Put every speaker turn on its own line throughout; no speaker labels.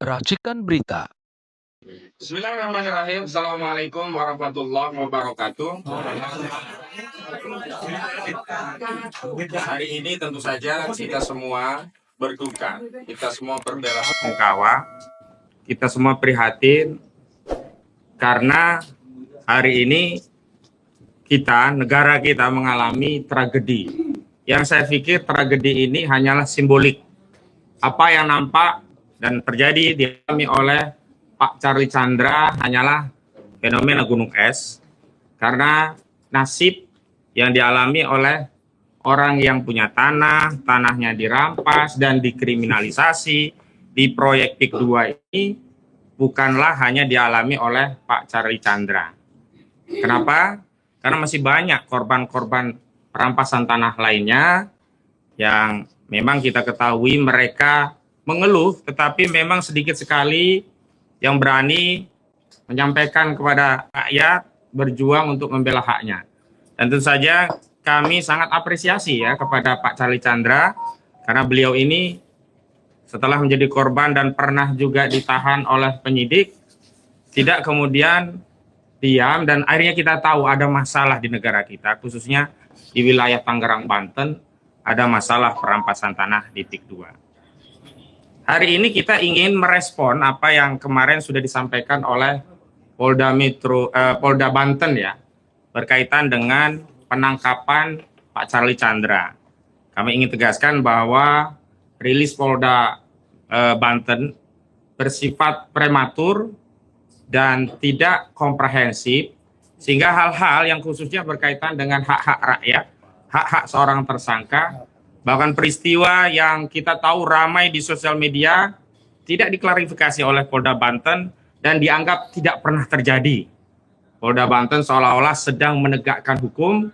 Racikan berita.
Bismillahirrahmanirrahim. Assalamualaikum warahmatullahi wabarakatuh. Hari ini tentu saja kita semua berduka, kita semua berbela-sungkawa, kita semua prihatin karena hari ini negara kita mengalami tragedi. Yang saya pikir tragedi ini hanyalah simbolik. Apa yang nampak dan terjadi dialami oleh Pak Charlie Chandra hanyalah fenomena gunung es, karena nasib yang dialami oleh orang yang punya tanahnya dirampas dan dikriminalisasi di proyek PIK 2 ini bukanlah hanya dialami oleh Pak Charlie Chandra. Kenapa? Karena masih banyak korban-korban perampasan tanah lainnya yang memang kita ketahui mereka mengeluh, tetapi memang sedikit sekali yang berani menyampaikan kepada rakyat berjuang untuk membela haknya. Dan tentu saja kami sangat apresiasi ya kepada Pak Charlie Chandra, karena beliau ini setelah menjadi korban dan pernah juga ditahan oleh penyidik, tidak kemudian diam, dan akhirnya kita tahu ada masalah di negara kita, khususnya di wilayah Tangerang, Banten, ada masalah perampasan tanah di PIK 2. Hari ini kita ingin merespon apa yang kemarin sudah disampaikan oleh Polda Banten ya, berkaitan dengan penangkapan Pak Charlie Chandra. Kami ingin tegaskan bahwa rilis Polda Banten bersifat prematur dan tidak komprehensif, sehingga hal-hal yang khususnya berkaitan dengan hak-hak rakyat, hak-hak seorang tersangka, bahkan peristiwa yang kita tahu ramai di sosial media tidak diklarifikasi oleh Polda Banten dan dianggap tidak pernah terjadi. Polda Banten seolah-olah sedang menegakkan hukum,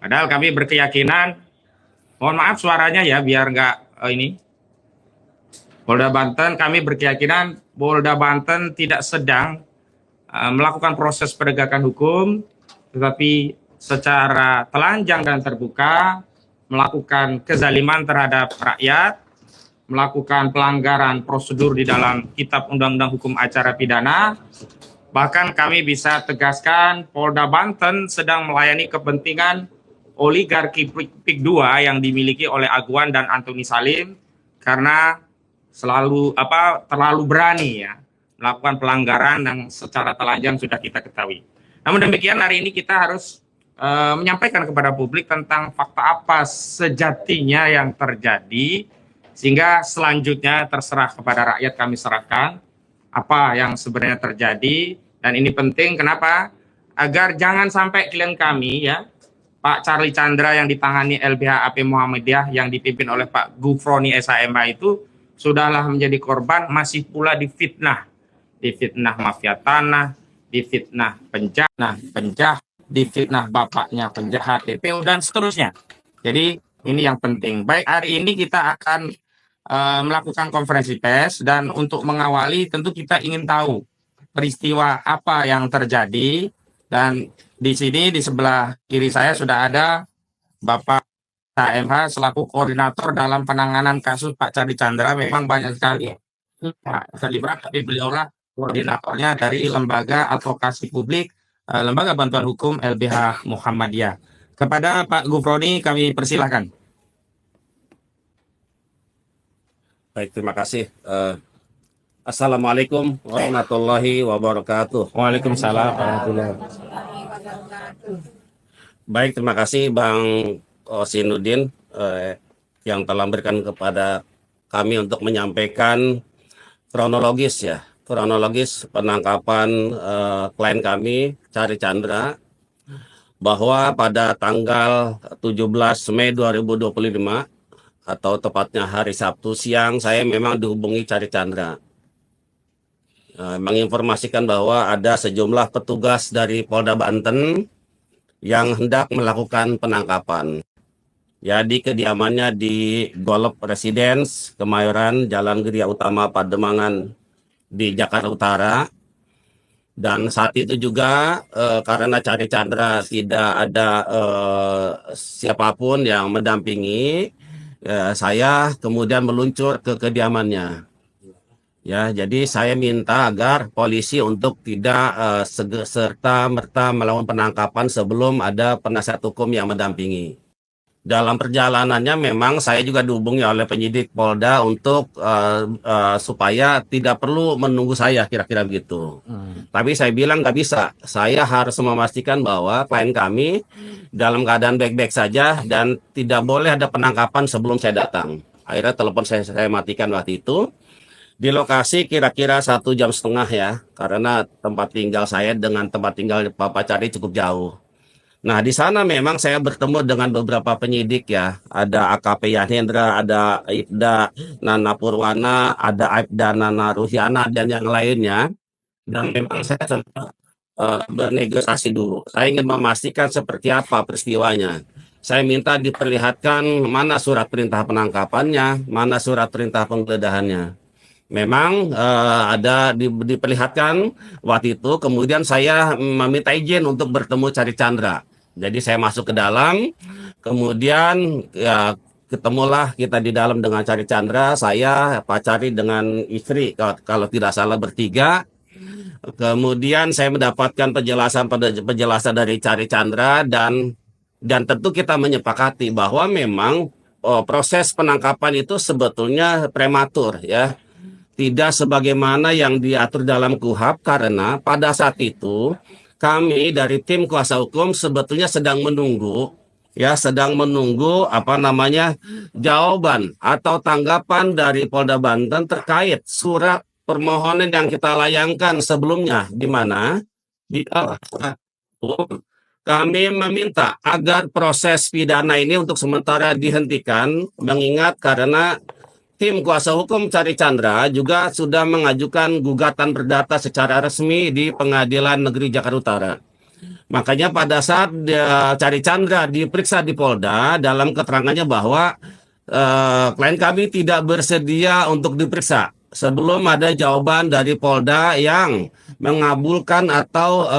padahal kami berkeyakinan, mohon maaf suaranya ya biar nggak Polda Banten, kami berkeyakinan Polda Banten tidak sedang melakukan proses penegakan hukum, tetapi secara telanjang dan terbuka melakukan kezaliman terhadap rakyat, melakukan pelanggaran prosedur di dalam Kitab Undang-Undang Hukum Acara Pidana. Bahkan kami bisa tegaskan Polda Banten sedang melayani kepentingan oligarki PIK 2 yang dimiliki oleh Aguan dan Antoni Salim, karena terlalu berani ya melakukan pelanggaran yang secara telanjang sudah kita ketahui. Namun demikian, hari ini kita harus menyampaikan kepada publik tentang fakta apa sejatinya yang terjadi, sehingga selanjutnya terserah kepada rakyat, kami serahkan apa yang sebenarnya terjadi. Dan ini penting, kenapa? Agar jangan sampai klien kami ya, Pak Charlie Chandra yang ditangani LBH AP Muhammadiyah yang dipimpin oleh Pak Gufroni SHMH itu sudahlah menjadi korban, masih pula difitnah mafia tanah, difitnah penjahat, difitnah bapaknya penjahat DPO dan seterusnya. Jadi ini yang penting. Baik, hari ini kita akan melakukan konferensi pers, dan untuk mengawali tentu kita ingin tahu peristiwa apa yang terjadi. Dan di sini di sebelah kiri saya sudah ada Bapak SHMH selaku koordinator dalam penanganan kasus Pak Charlie Chandra. Memang banyak sekali Pak Salibra, tapi beliaulah koordinatornya dari Lembaga Advokasi Publik, Lembaga Bantuan Hukum LBH Muhammadiyah. Kepada Pak Gufroni kami persilahkan.
Baik, terima kasih. Assalamualaikum warahmatullahi wabarakatuh.
Waalaikumsalam warahmatullahi
wabarakatuh. Baik, terima kasih Bang Osinuddin yang telah memberikan kepada kami untuk menyampaikan kronologis penangkapan klien kami Charlie Chandra, bahwa pada tanggal 17 Mei 2025 atau tepatnya hari Sabtu siang, saya memang dihubungi Charlie Chandra, menginformasikan bahwa ada sejumlah petugas dari Polda Banten yang hendak melakukan penangkapan ya di kediamannya di Golf Residence Kemayoran, Jalan Geria Utama, Pademangan di Jakarta Utara. Dan saat itu juga karena Charlie Chandra tidak ada siapapun yang mendampingi, saya kemudian meluncur ke kediamannya. Ya, jadi saya minta agar polisi untuk tidak serta merta melakukan penangkapan sebelum ada penasihat hukum yang mendampingi. Dalam perjalanannya memang saya juga dihubungi oleh penyidik Polda untuk supaya tidak perlu menunggu saya, kira-kira begitu. Tapi saya bilang nggak bisa. Saya harus memastikan bahwa klien kami dalam keadaan baik-baik saja dan tidak boleh ada penangkapan sebelum saya datang. Akhirnya telepon saya matikan waktu itu. Di lokasi kira-kira 1,5 jam ya, karena tempat tinggal saya dengan tempat tinggal Pak Cari cukup jauh. Nah, di sana memang saya bertemu dengan beberapa penyidik ya. Ada AKP Yanhendra, ada Aibda Nana Purwana, ada Aibda Nana Ruhiana, dan yang lainnya. Dan memang saya sempat bernegosiasi dulu. Saya ingin memastikan seperti apa peristiwanya. Saya minta diperlihatkan mana surat perintah penangkapannya, mana surat perintah penggeledahannya. Memang diperlihatkan waktu itu, kemudian saya meminta izin untuk bertemu Cari Chandra. Jadi saya masuk ke dalam, kemudian ya ketemulah kita di dalam dengan Cari Chandra, saya, Pak Cari dengan istri, kalau tidak salah bertiga. Kemudian saya mendapatkan penjelasan dari Cari Chandra dan tentu kita menyepakati bahwa memang proses penangkapan itu sebetulnya prematur ya. Tidak sebagaimana yang diatur dalam KUHP karena pada saat itu kami dari tim kuasa hukum sebetulnya sedang menunggu jawaban atau tanggapan dari Polda Banten terkait surat permohonan yang kita layangkan sebelumnya, di mana di dalam surat itu kami meminta agar proses pidana ini untuk sementara dihentikan, mengingat karena tim kuasa hukum Cari Chandra juga sudah mengajukan gugatan perdata secara resmi di Pengadilan Negeri Jakarta Utara. Makanya pada saat Cari Chandra diperiksa di Polda, dalam keterangannya bahwa klien kami tidak bersedia untuk diperiksa sebelum ada jawaban dari Polda yang mengabulkan atau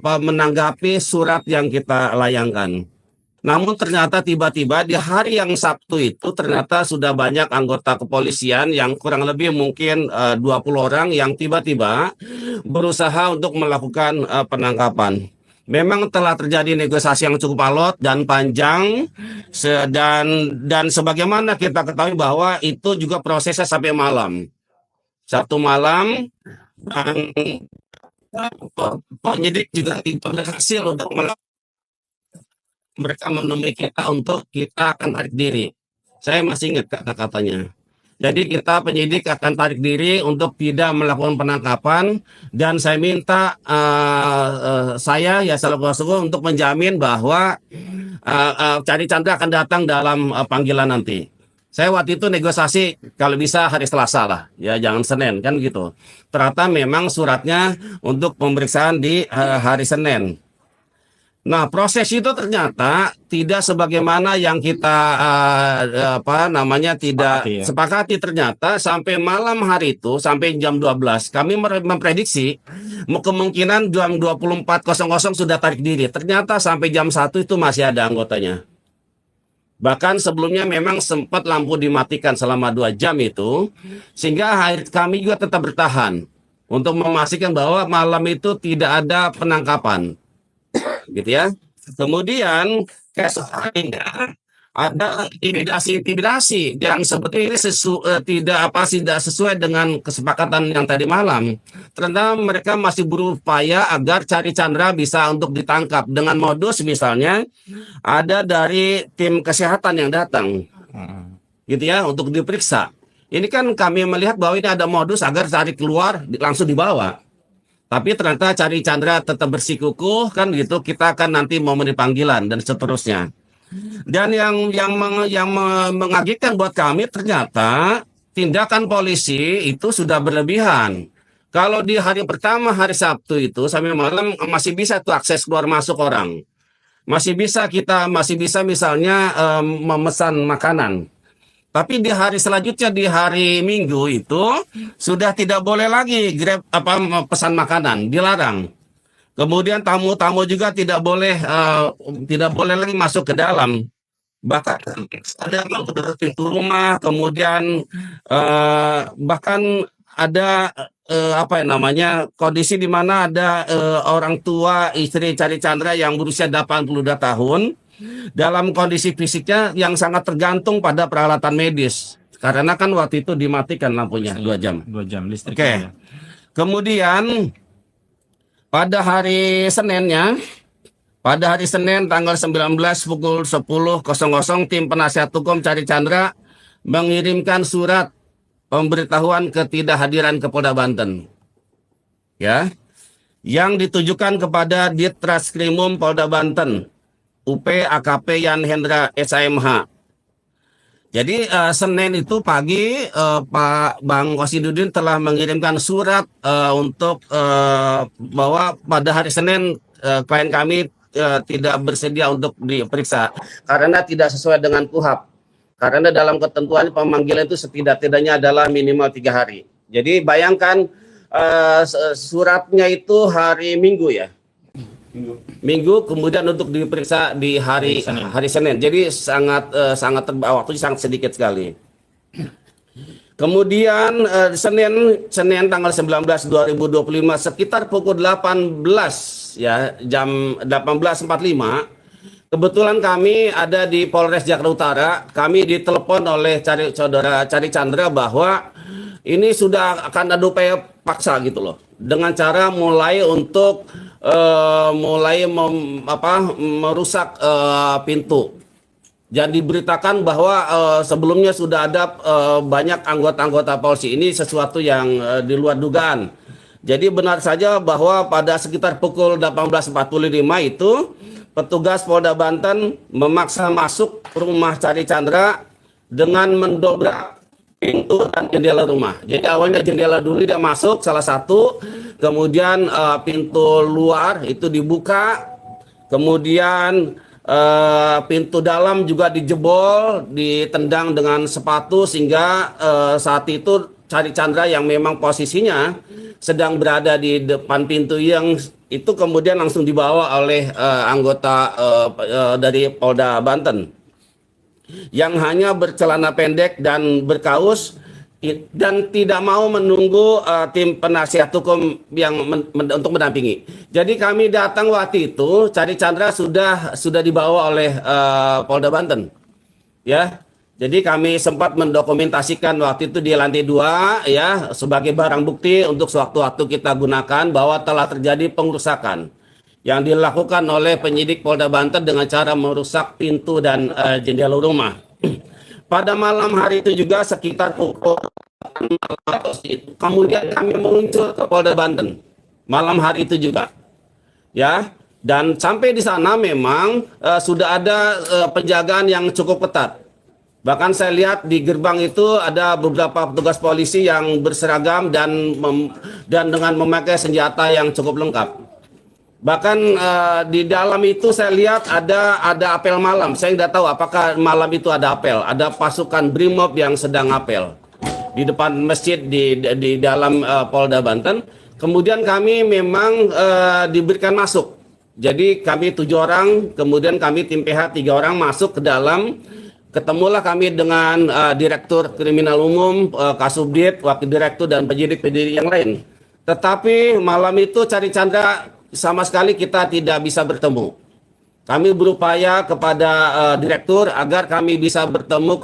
menanggapi surat yang kita layangkan. Namun ternyata tiba-tiba di hari yang Sabtu itu ternyata sudah banyak anggota kepolisian yang kurang lebih mungkin 20 orang yang tiba-tiba berusaha untuk melakukan penangkapan. Memang telah terjadi negosiasi yang cukup alot dan panjang dan sebagaimana kita ketahui bahwa itu juga prosesnya sampai malam. Sabtu malam dan penyidik juga tidak berhasil untuk mereka menemui kita untuk kita akan tarik diri. Saya masih ingat kata-katanya. Jadi kita penyidik akan tarik diri untuk tidak melakukan penangkapan dan saya minta saya ya selaku untuk menjamin bahwa Cari Chandra akan datang dalam panggilan nanti. Saya waktu itu negosiasi kalau bisa hari Selasa lah, ya jangan Senin kan gitu. Ternyata memang suratnya untuk pemeriksaan di hari Senin. Nah, proses itu ternyata tidak sebagaimana yang kita tidak
Sepakati, ya.
sepakati. Ternyata sampai malam hari itu, sampai jam 12, kami memprediksi kemungkinan jam 24.00 sudah tarik diri. Ternyata sampai jam 1 itu masih ada anggotanya. Bahkan sebelumnya memang sempat lampu dimatikan selama 2 jam itu, sehingga kami juga tetap bertahan untuk memastikan bahwa malam itu tidak ada penangkapan. Gitu ya. Kemudian keesokannya ada intimidasi yang sebetulnya tidak sesuai dengan kesepakatan yang tadi malam. Ternyata mereka masih berupaya agar Cari Chandra bisa untuk ditangkap dengan modus misalnya ada dari tim kesehatan yang datang. Gitu ya, untuk diperiksa. Ini kan kami melihat bahwa ini ada modus agar Cari keluar langsung dibawa. Tapi ternyata Cari Chandra tetap bersikukuh kan gitu, kita akan nanti memenuhi panggilan dan seterusnya. Dan yang mengagetkan buat kami ternyata tindakan polisi itu sudah berlebihan. Kalau di hari pertama hari Sabtu itu sampai malam masih bisa tuh akses keluar masuk orang. Masih bisa misalnya memesan makanan. Tapi di hari selanjutnya di hari Minggu itu sudah tidak boleh lagi pesan makanan, dilarang. Kemudian tamu-tamu juga tidak boleh lagi masuk ke dalam. Bahkan ada pintu rumah, kemudian bahkan ada apa ya namanya, kondisi di mana ada orang tua istri Cari Chandra yang berusia 82 tahun dalam kondisi fisiknya yang sangat tergantung pada peralatan medis. Karena kan waktu itu dimatikan lampunya 2 jam.
2 jam listrik.
Oke. Kemudian pada hari Seninnya, pada hari Senin tanggal 19 pukul 10.00 tim penasihat hukum Cari Chandra mengirimkan surat pemberitahuan ketidakhadiran ke Polda Banten. Ya. Yang ditujukan kepada Ditreskrimum Polda Banten, UP AKP Yan Hendra SAMH. Jadi Senin itu pagi Pak Bang Wasidudin telah mengirimkan surat untuk bahwa pada hari Senin klien kami tidak bersedia untuk diperiksa karena tidak sesuai dengan KUHAP. Karena dalam ketentuan pemanggilan itu setidak-tidaknya adalah minimal 3 hari. Jadi bayangkan suratnya itu hari Minggu ya. Minggu, kemudian untuk diperiksa di hari Senin. Jadi sangat waktunya sangat sedikit sekali. Kemudian Senin tanggal 19 2025 sekitar pukul 18 ya, jam 18.45. Kebetulan kami ada di Polres Jakarta Utara. Kami ditelepon oleh saudara Cari Chandra bahwa ini sudah akan ada upaya paksa gitu loh, dengan cara mulai untuk merusak pintu. Jadi diberitakan bahwa sebelumnya sudah ada banyak anggota-anggota polisi. Ini sesuatu yang di luar dugaan. Jadi benar saja bahwa pada sekitar pukul 18.45 itu petugas Polda Banten memaksa masuk rumah Cari Chandra dengan mendobrak pintu dan jendela rumah. Jadi awalnya jendela dulu dia masuk salah satu, kemudian pintu luar itu dibuka, kemudian pintu dalam juga dijebol, ditendang dengan sepatu sehingga saat itu Cari Chandra yang memang posisinya sedang berada di depan pintu yang itu kemudian langsung dibawa oleh anggota dari Polda Banten yang hanya bercelana pendek dan berkaus dan tidak mau menunggu tim penasihat hukum yang untuk mendampingi. Jadi kami datang waktu itu, Cari Chandra sudah dibawa oleh Polda Banten, ya. Jadi kami sempat mendokumentasikan waktu itu di lantai 2 ya sebagai barang bukti untuk sewaktu-waktu kita gunakan bahwa telah terjadi pengerusakan yang dilakukan oleh penyidik Polda Banten dengan cara merusak pintu dan jendela rumah. Pada malam hari itu juga sekitar pukul 8 kemudian kami meluncur ke Polda Banten. Malam hari itu juga. Ya, dan sampai di sana memang sudah ada penjagaan yang cukup ketat. Bahkan saya lihat di gerbang itu ada beberapa petugas polisi yang berseragam dan dengan memakai senjata yang cukup lengkap. Bahkan di dalam itu saya lihat ada apel malam. Saya tidak tahu apakah malam itu ada apel. Ada pasukan Brimob yang sedang apel di depan masjid di dalam Polda Banten. Kemudian kami memang diberikan masuk. Jadi kami 7 orang, kemudian kami tim PH 3 orang masuk ke dalam. Ketemulah kami dengan Direktur Kriminal Umum, Kasubdit, Wakil Direktur, dan penyidik-penyidik yang lain. Tetapi malam itu Cari Chandra sama sekali kita tidak bisa bertemu. Kami berupaya kepada Direktur agar kami bisa bertemu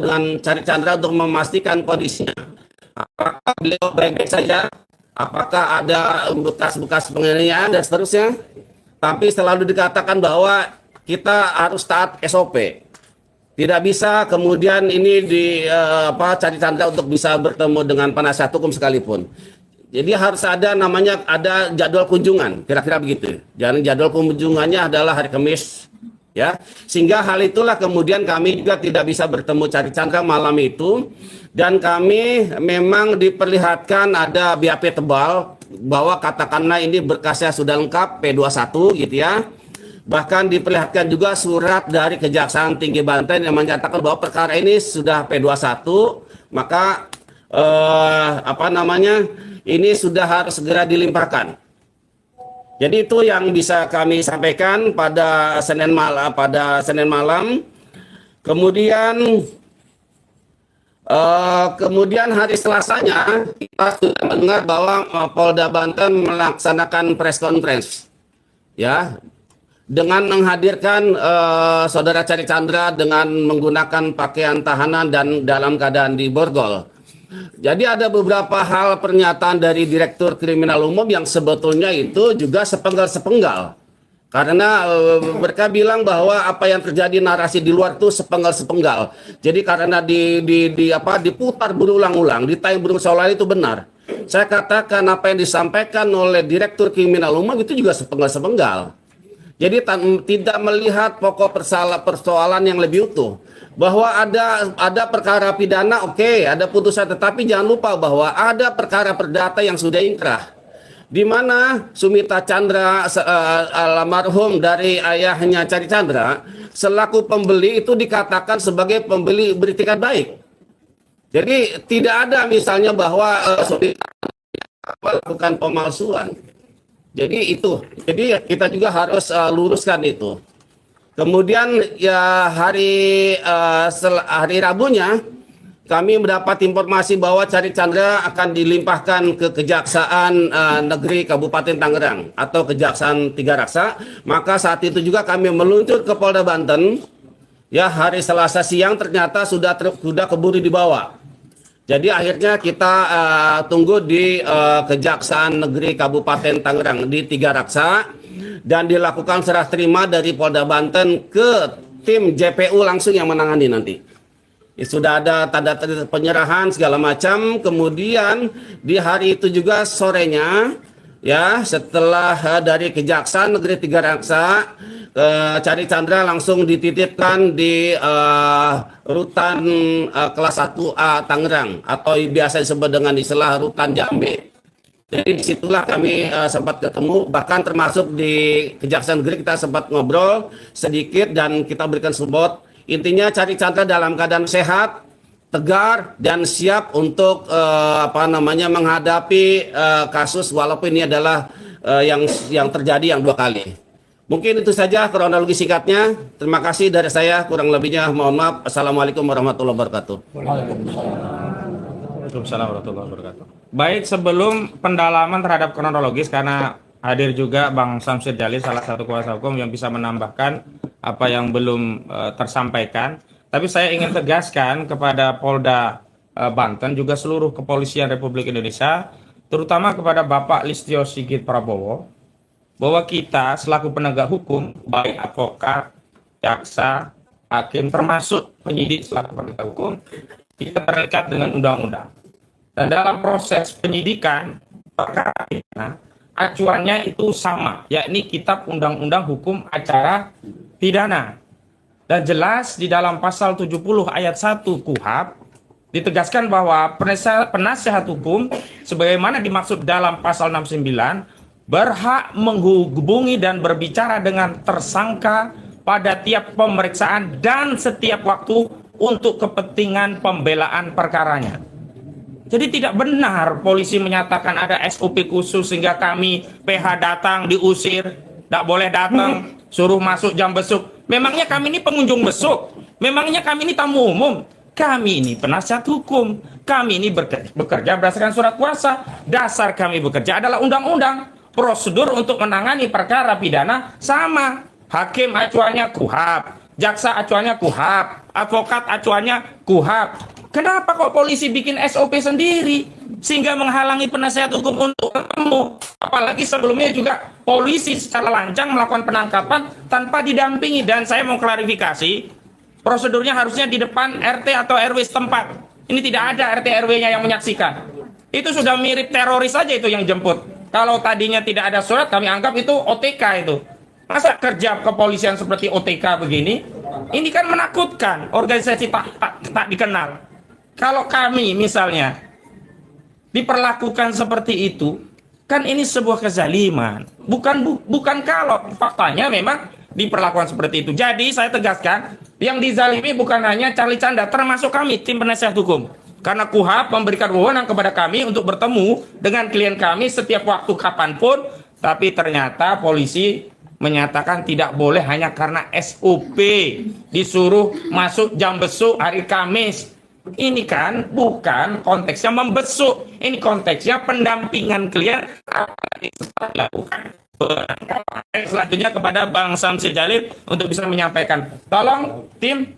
dengan Cari Chandra untuk memastikan kondisinya. Apakah beliau baik-baik saja? Apakah ada bekas-bekas penganiayaan dan seterusnya? Tapi selalu dikatakan bahwa kita harus taat SOP. Tidak bisa kemudian ini Cari Chandra untuk bisa bertemu dengan penasihat hukum sekalipun. Jadi harus ada jadwal kunjungan, kira-kira begitu. Dan jadwal kunjungannya adalah hari Kamis, ya. Sehingga hal itulah kemudian kami juga tidak bisa bertemu Cari Chandra malam itu, dan kami memang diperlihatkan ada BAP tebal bahwa katakanlah ini berkasnya sudah lengkap P21 gitu ya. Bahkan diperlihatkan juga surat dari Kejaksaan Tinggi Banten yang menyatakan bahwa perkara ini sudah P21, maka ini sudah harus segera dilimpahkan. Jadi itu yang bisa kami sampaikan pada Senin malam. Kemudian Kemudian hari Selasanya kita sudah mendengar bahwa Polda Banten melaksanakan press conference, ya, dengan menghadirkan saudara Cari Chandra dengan menggunakan pakaian tahanan dan dalam keadaan di borgol. Jadi ada beberapa hal pernyataan dari Direktur Kriminal Umum yang sebetulnya itu juga sepenggal-sepenggal. Karena mereka bilang bahwa apa yang terjadi narasi di luar itu sepenggal-sepenggal. Jadi karena diputar berulang-ulang, ditayang berulang-ulang itu benar. Saya katakan apa yang disampaikan oleh Direktur Kriminal Umum itu juga sepenggal-sepenggal. Jadi tidak melihat pokok persoalan yang lebih utuh. Bahwa ada perkara pidana, oke, ada putusan, tetapi jangan lupa bahwa ada perkara perdata yang sudah inkrah. Di mana Sumita Chandra almarhum dari ayahnya Cari Chandra selaku pembeli itu dikatakan sebagai pembeli beritikat baik. Jadi tidak ada misalnya bahwa Sumita melakukan pemalsuan. Jadi itu. Jadi kita juga harus luruskan itu. Kemudian ya hari Rabunya kami mendapat informasi bahwa Cari Chandra akan dilimpahkan ke Kejaksaan Negeri Kabupaten Tangerang atau Kejaksaan Tiga Raksa. Maka saat itu juga kami meluncur ke Polda Banten. Ya, hari Selasa siang ternyata sudah keburu dibawa. Jadi akhirnya kita tunggu di Kejaksaan Negeri Kabupaten Tangerang di Tiga Raksa dan dilakukan serah terima dari Polda Banten ke tim JPU langsung yang menangani nanti. Sudah ada tanda penyerahan segala macam. Kemudian di hari itu juga sorenya, ya, setelah dari Kejaksaan Negeri Tiga Raksa, Cari Chandra langsung dititipkan di rutan kelas 1A Tangerang atau biasa disebut dengan istilah rutan Jambe. Jadi disitulah kami sempat ketemu, bahkan termasuk di Kejaksaan Negeri kita sempat ngobrol sedikit dan kita berikan support. Intinya Cari Chandra dalam keadaan sehat, tegar dan siap untuk menghadapi kasus walaupun ini adalah yang terjadi yang 2 kali. Mungkin itu saja kronologi singkatnya. Terima kasih dari saya, kurang lebihnya mohon maaf. Assalamualaikum warahmatullahi wabarakatuh.
Waalaikumsalam warahmatullahi wabarakatuh. Baik, sebelum pendalaman terhadap kronologis, karena hadir juga Bang Samsir Jalil, salah satu kuasa hukum yang bisa menambahkan apa yang belum tersampaikan. Tapi saya ingin tegaskan kepada Polda Banten, juga seluruh kepolisian Republik Indonesia, terutama kepada Bapak Listio Sigit Prabowo, bahwa kita selaku penegak hukum, baik advokat, jaksa, hakim, termasuk penyidik selaku penegak hukum, kita terikat dengan undang-undang. Dan dalam proses penyidikan perkara pidana, acuannya itu sama, yakni Kitab Undang-Undang Hukum Acara Pidana. Dan jelas di dalam pasal 70 ayat 1 KUHP ditegaskan bahwa penasihat hukum sebagaimana dimaksud dalam pasal 69 berhak menghubungi dan berbicara dengan tersangka pada tiap pemeriksaan dan setiap waktu untuk kepentingan pembelaan perkaranya. Jadi tidak benar polisi menyatakan ada SOP khusus sehingga kami PH datang diusir, tidak boleh datang, suruh masuk jam besuk. Memangnya kami ini pengunjung besuk? Memangnya kami ini tamu umum? Kami ini penasihat hukum. Kami ini bekerja berdasarkan surat kuasa. Dasar kami bekerja adalah undang-undang. Prosedur untuk menangani perkara pidana sama. Hakim acuannya KUHP, jaksa acuannya KUHP, advokat acuannya KUHP. Kenapa kok polisi bikin SOP sendiri sehingga menghalangi penasihat hukum untuk ketemu? Apalagi sebelumnya juga polisi secara lancang melakukan penangkapan tanpa didampingi. Dan saya mau klarifikasi, prosedurnya harusnya di depan RT atau RW setempat. Ini tidak ada RT RW-nya yang menyaksikan. Itu sudah mirip teroris saja itu yang jemput. Kalau tadinya tidak ada surat, kami anggap itu OTK itu. Masa kerja kepolisian seperti OTK begini? Ini kan menakutkan, organisasi tak dikenal. Kalau kami misalnya diperlakukan seperti itu, kan ini sebuah kezaliman. Bukan kalau faktanya memang diperlakukan seperti itu. Jadi saya tegaskan, yang dizalimi bukan hanya Charlie Chandra, termasuk kami tim penasihat hukum. Karena KUHP memberikan wewenang kepada kami untuk bertemu dengan klien kami setiap waktu kapanpun, tapi ternyata polisi menyatakan tidak boleh hanya karena SOP disuruh masuk jam besuk hari Kamis. Ini kan bukan konteksnya membesuk, ini konteksnya pendampingan klien lakukan. Selanjutnya kepada Bang Samsi Jalil untuk bisa menyampaikan. Tolong tim.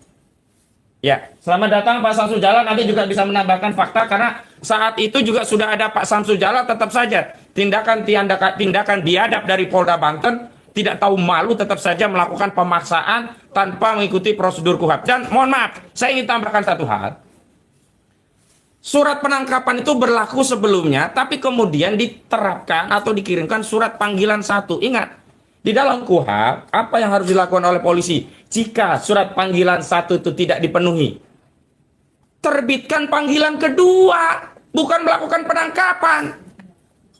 Ya, selamat datang Pak Samsul Jalal. Nanti juga bisa menambahkan fakta karena saat itu juga sudah ada Pak Samsul Jalal. Tetap saja tindakan biadab dari Polda Banten, tidak tahu malu, tetap saja melakukan pemaksaan tanpa mengikuti prosedur KUHAP. Dan mohon maaf, saya ingin tambahkan satu hal. Surat penangkapan itu berlaku sebelumnya, tapi kemudian diterapkan atau dikirimkan surat panggilan 1. Ingat, di dalam KUHAP, apa yang harus dilakukan oleh polisi? Jika surat panggilan 1 itu tidak dipenuhi, terbitkan panggilan kedua, bukan melakukan penangkapan.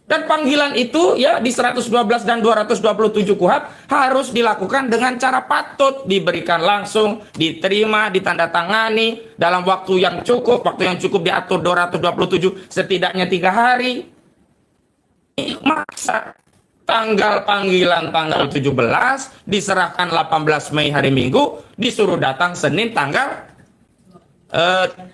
Dan panggilan itu ya di 112 dan 227 KUHAP harus dilakukan dengan cara patut, diberikan langsung, diterima, ditandatangani dalam waktu yang cukup diatur 227 setidaknya 3 hari. Masa tanggal panggilan tanggal 17, diserahkan 18 Mei hari Minggu, disuruh datang Senin tanggal 20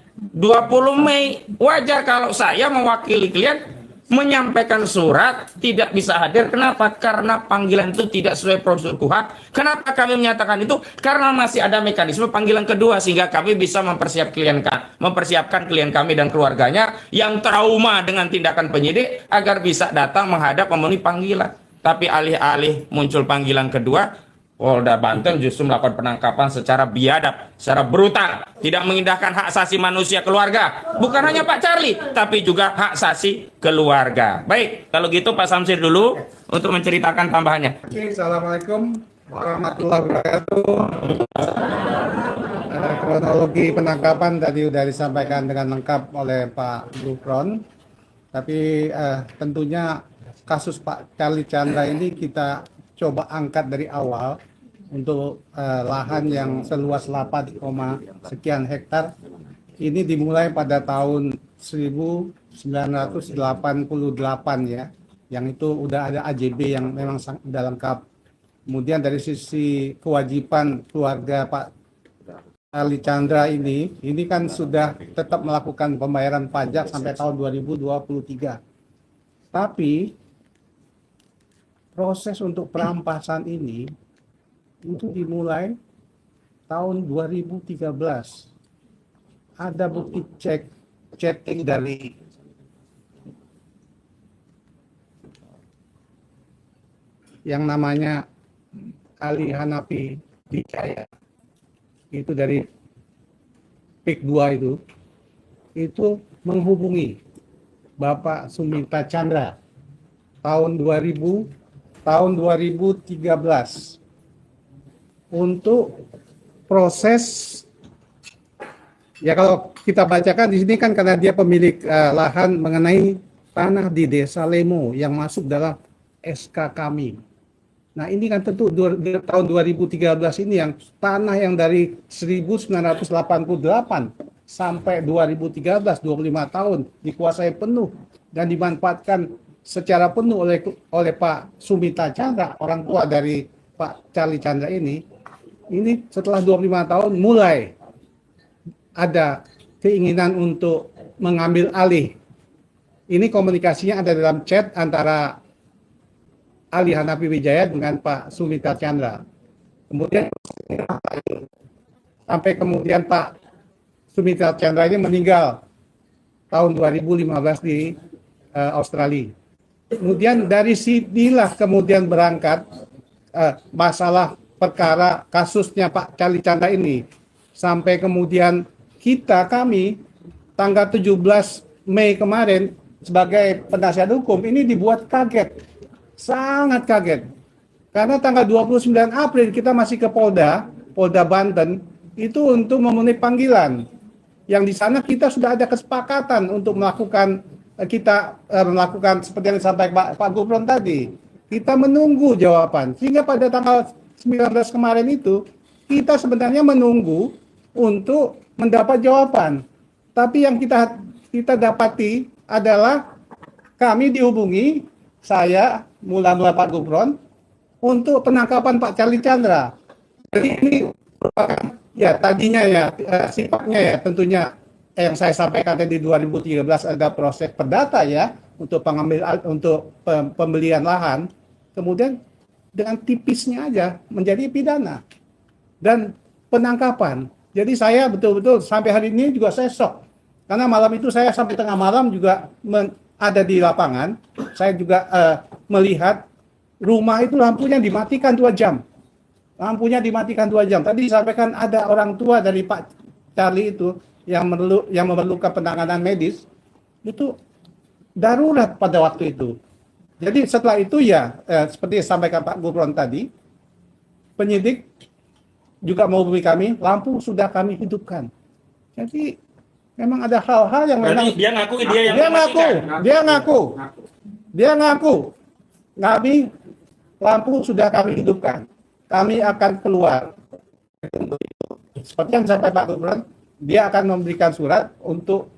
Mei. Wajar kalau saya mewakili klien menyampaikan surat tidak bisa hadir. Kenapa? Karena panggilan itu tidak sesuai prosedur KUHAP. Kenapa kami menyatakan itu? Karena masih ada mekanisme panggilan kedua sehingga kami bisa mempersiapkan klien kami dan keluarganya yang trauma dengan tindakan penyidik agar bisa datang menghadap memenuhi panggilan. Tapi alih-alih muncul panggilan kedua, Polda Banten justru melakukan penangkapan secara biadab, secara brutal, tidak mengindahkan hak asasi manusia keluarga. Bukan hanya Pak Charlie, tapi juga hak asasi keluarga. Baik, kalau gitu Pak Samsir dulu untuk menceritakan tambahannya.
Oke, Assalamualaikum warahmatullahi wabarakatuh. Kronologi penangkapan tadi sudah disampaikan dengan lengkap oleh Pak Gufron. Tapi tentunya kasus Pak Charlie Chandra ini kita coba angkat dari awal untuk lahan yang seluas 8, sekian hektar. Ini dimulai pada tahun 1988 ya, yang itu udah ada AJB yang memang sudah lengkap. Kemudian dari sisi kewajiban keluarga Pak Charlie Chandra ini kan sudah tetap melakukan pembayaran pajak sampai tahun 2023. Tapi proses untuk perampasan ini itu dimulai tahun 2013. Ada bukti chatting dari yang namanya Ali Hanafi Wijaya. Itu dari PIK 2 itu menghubungi Bapak Suminta Chandra tahun 2013 untuk proses, ya kalau kita bacakan di sini kan karena dia pemilik lahan mengenai tanah di Desa Lemo yang masuk dalam SK kami. Nah ini kan tentu tahun 2013 ini yang tanah yang dari 1988 sampai 2013, 25 tahun dikuasai penuh dan dimanfaatkan secara penuh oleh Pak Suminta Chandra, orang tua dari Pak Charlie Chandra ini setelah 25 tahun mulai ada keinginan untuk mengambil alih. Ini komunikasinya ada dalam chat antara Ali Hanafi Wijaya dengan Pak Suminta Chandra. Kemudian sampai kemudian Pak Suminta Chandra ini meninggal tahun 2015 di Australia. Kemudian dari sinilah kemudian berangkat masalah perkara kasusnya Pak Charlie Chandra ini. Sampai kemudian kami tanggal 17 Mei kemarin sebagai penasihat hukum ini dibuat kaget. Sangat kaget. Karena tanggal 29 April kita masih ke Polda Banten itu untuk memenuhi panggilan. Yang di sana kita sudah ada kesepakatan untuk melakukan seperti yang disampaikan Pak Gufron tadi. Kita menunggu jawaban. Sehingga pada tanggal 19 kemarin itu kita sebenarnya menunggu untuk mendapat jawaban. Tapi yang kita dapati adalah kami dihubungi, saya mula-mula Pak Gufron, untuk penangkapan Pak Charlie Chandra. Jadi ini merupakan ya tadinya ya sifatnya ya tentunya yang saya sampaikan tadi 2013 ada proses perdata ya untuk pembelian lahan, kemudian dengan tipisnya aja menjadi pidana dan penangkapan. Jadi saya betul-betul sampai hari ini juga saya shock karena malam itu saya sampai tengah malam juga ada di lapangan. Saya juga melihat rumah itu lampunya dimatikan 2 jam. Lampunya dimatikan 2 jam. Tadi disampaikan ada orang tua dari Pak Charlie itu yang memerlukan penanganan medis, itu darurat pada waktu itu. Jadi setelah itu ya, seperti yang disampaikan Pak Gufron tadi, penyidik juga menghubungi kami, lampu sudah kami hidupkan. Jadi memang ada hal-hal yang memang
Dia ngaku dia yang
dia ngaku, kami lampu sudah kami hidupkan, kami akan keluar. Seperti yang disampaikan Pak Gufron, dia akan memberikan surat untuk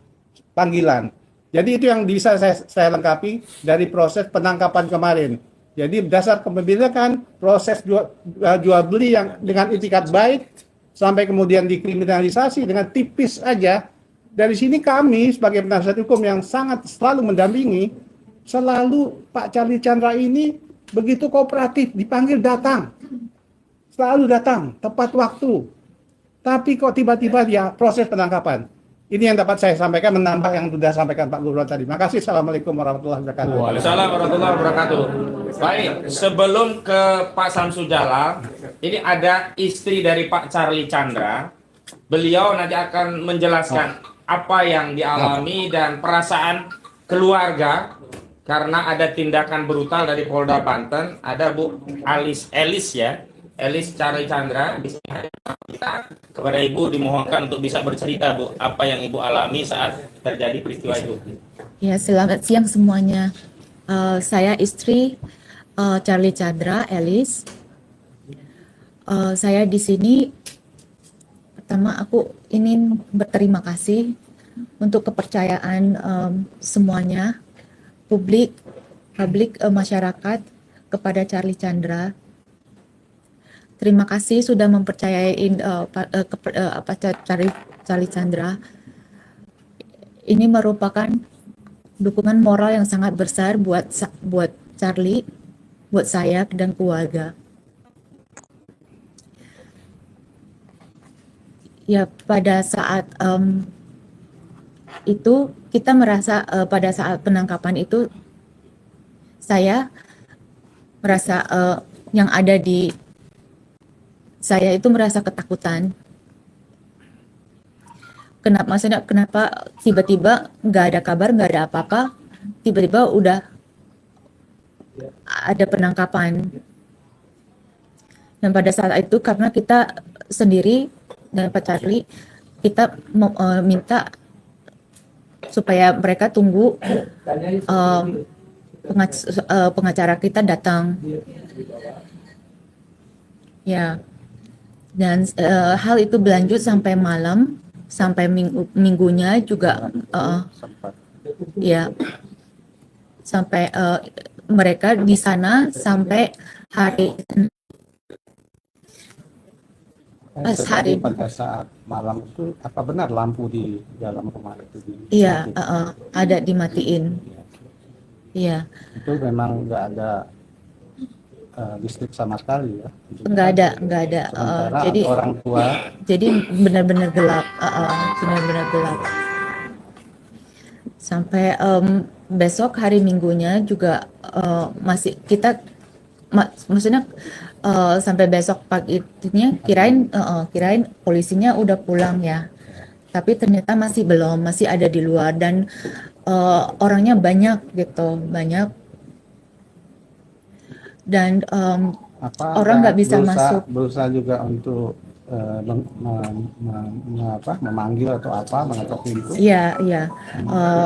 panggilan. Jadi itu yang bisa saya lengkapi dari proses penangkapan kemarin. Jadi berdasar kepemilikan, proses jual beli yang dengan itikat baik, sampai kemudian dikriminalisasi dengan tipis aja. Dari sini kami sebagai penasihat hukum yang sangat selalu mendampingi, selalu Pak Charlie Chandra ini begitu kooperatif, dipanggil datang. Selalu datang, tepat waktu. Tapi kok tiba-tiba dia proses penangkapan. Ini yang dapat saya sampaikan, menambah yang sudah sampaikan Pak Gubernur tadi. Terima kasih. Assalamualaikum warahmatullahi wabarakatuh.
Waalaikumsalam warahmatullahi wabarakatuh. Baik, sebelum ke Pak Samsudala, ini ada istri dari Pak Charlie Chandra. Beliau nanti akan menjelaskan apa yang dialami dan perasaan keluarga karena ada tindakan brutal dari Polda Banten. Ada Bu Elis Charlie Chandra. Kepada Ibu dimohonkan untuk bisa bercerita, Bu, apa yang Ibu alami saat terjadi peristiwa itu.
Ya, selamat siang semuanya. Saya istri Charlie Chandra, Elis. Saya di sini pertama aku ingin berterima kasih untuk kepercayaan semuanya, publik, masyarakat kepada Charlie Chandra. Terima kasih sudah mempercayai Charlie Chandra. Ini merupakan dukungan moral yang sangat besar buat Charlie, buat saya dan keluarga. Ya, pada saat itu kita merasa pada saat penangkapan itu saya merasa yang ada di saya itu merasa ketakutan. Kenapa tiba-tiba nggak ada kabar, nggak ada apa-apa, tiba-tiba udah ada penangkapan. Dan pada saat itu karena kita sendiri dan Pak Charlie, kita minta supaya mereka tunggu pengacara kita datang. Ya. Dan hal itu berlanjut sampai malam, sampai minggunya juga ya, sampai mereka di sana sampai hari
pada saat malam itu apa benar lampu di dalam rumah itu
iya ada dimatiin. Iya.
Itu memang nggak ada listrik sama sekali ya.
Nggak ada. Jadi
orang tua.
Jadi benar-benar gelap, benar-benar gelap. Sampai besok hari Minggunya juga masih kita maksudnya sampai besok paginya kirain polisinya udah pulang ya. Tapi ternyata masih belum, masih ada di luar dan orangnya banyak gitu, banyak. Dan orang nggak bisa masuk.
Berusaha juga untuk memanggil atau apa, mengetok pintu.
Iya,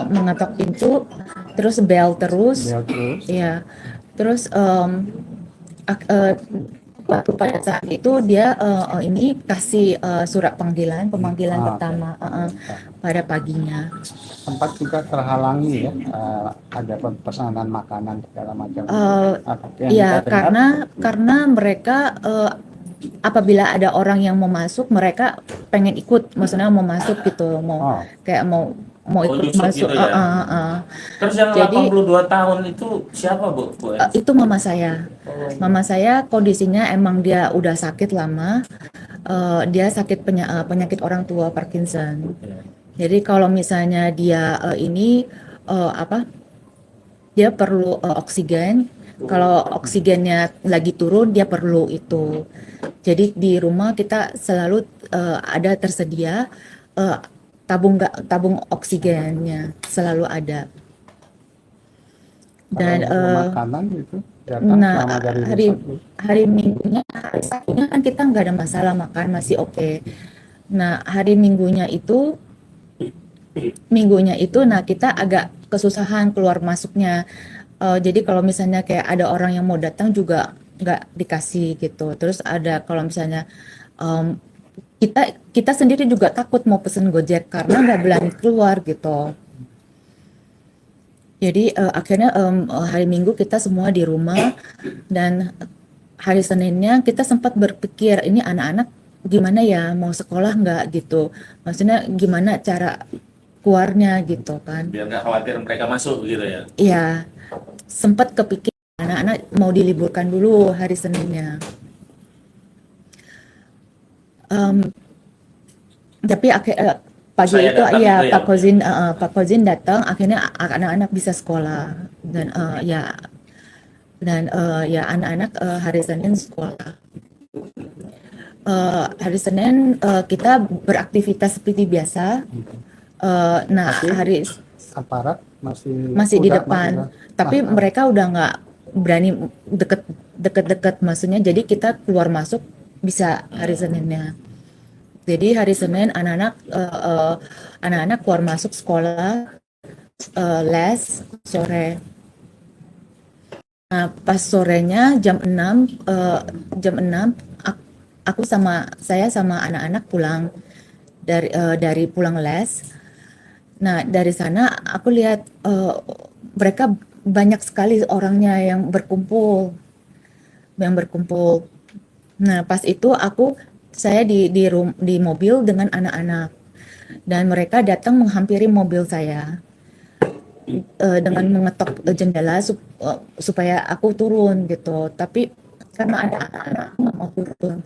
mengetok pintu, terus bel terus. Iya, terus waktu pada saat itu dia ini kasih surat pemanggilan pertama pada paginya.
Sempat juga terhalangi ya, ada pesanan makanan segala macam.
Iya, karena mereka apabila ada orang yang mau masuk, mereka pengen ikut, maksudnya mau masuk gitu, mau
Oh,
kayak mau ikut
nyusup
masuk.
gitu ya. Terus yang
Jadi
82 tahun itu siapa, Bu?
itu mama saya. Mama saya kondisinya emang dia udah sakit lama. Dia sakit penyakit orang tua Parkinson. Jadi kalau misalnya dia ini apa? Dia perlu oksigen. Kalau oksigennya lagi turun, dia perlu itu. Jadi di rumah kita selalu ada tersedia tabung oksigennya selalu ada. Dan
kalau makanan itu datang
nah
selama dari
hari Minggunya, hari Sabtunya kan kita nggak ada masalah makan, masih oke. Nah hari Minggunya itu, nah kita agak kesusahan keluar masuknya. Jadi kalau misalnya kayak ada orang yang mau datang juga nggak dikasih gitu. Terus ada kalau misalnya em, kita sendiri juga takut mau pesen Gojek karena nggak berani keluar gitu. Jadi akhirnya hari Minggu kita semua di rumah, dan hari Seninnya kita sempat berpikir ini anak-anak gimana ya, mau sekolah nggak gitu. Maksudnya gimana cara keluarnya gitu kan.
Biar nggak khawatir mereka masuk gitu ya.
Iya, sempat kepikir anak-anak mau diliburkan dulu hari Seninnya. Tapi pagi
Saya
itu
datang
ya
gitu ya.
Pak Kozin datang, akhirnya anak-anak bisa sekolah, dan ya anak-anak hari Senin sekolah. Hari Senin kita beraktivitas seperti biasa. Nah
Tapi
hari
aparat
masih di
udah-
depan,
masih-
tapi mereka udah nggak berani deket-deket, maksudnya jadi kita keluar masuk bisa hari Seninnya. Jadi hari Senin anak-anak keluar masuk sekolah, les sore. Nah, pas sorenya jam 6 saya sama anak-anak pulang dari pulang les. Nah, dari sana aku lihat mereka banyak sekali orangnya yang berkumpul. Nah, pas itu saya di mobil dengan anak-anak, dan mereka datang menghampiri mobil saya dengan mengetok jendela supaya aku turun gitu. Tapi karena ada anak-anak, aku nggak mau turun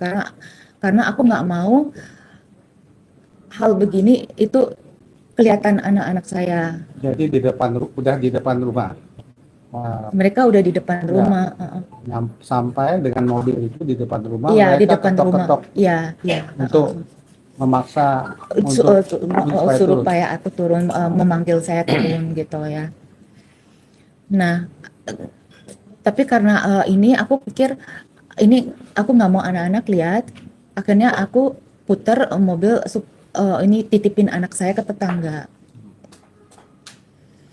karena aku nggak mau hal begini itu kelihatan anak-anak saya.
Jadi udah di depan rumah. Wah,
Mereka udah di depan
Ya.
rumah.
sampai dengan mobil itu di depan rumah,
Iya, di
mereka
depan rumah.
ketok-ketok
Iya.
untuk memaksa supaya
Suruh
turun.
supaya aku turun, memanggil saya turun gitu ya. Nah, tapi karena ini aku pikir ini aku nggak mau anak-anak lihat, akhirnya aku putar mobil ini titipin anak saya ke tetangga.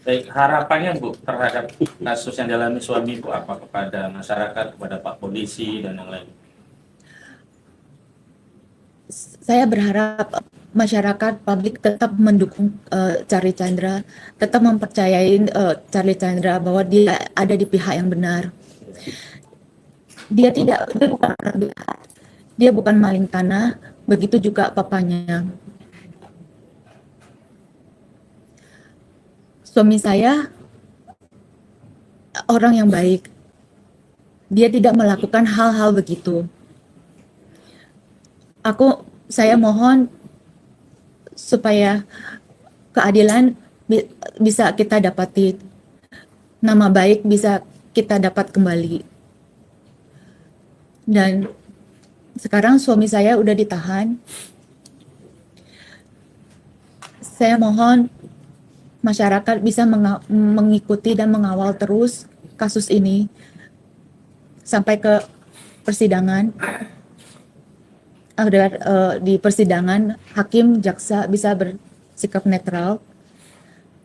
Baik, harapannya Bu terhadap kasus yang dialami suami Bu apa kepada masyarakat, kepada Pak Polisi dan yang lain?
Saya berharap masyarakat publik tetap mendukung Charlie Chandra, tetap mempercayai Charlie Chandra bahwa dia ada di pihak yang benar. Dia bukan orang jahat, dia bukan maling tanah, begitu juga papanya. Suami saya orang yang baik, dia tidak melakukan hal-hal begitu. Saya mohon supaya keadilan bisa kita dapati, nama baik bisa kita dapat kembali. Dan sekarang suami saya udah ditahan. Saya mohon masyarakat bisa mengikuti dan mengawal terus kasus ini sampai ke persidangan, agar di persidangan hakim jaksa bisa bersikap netral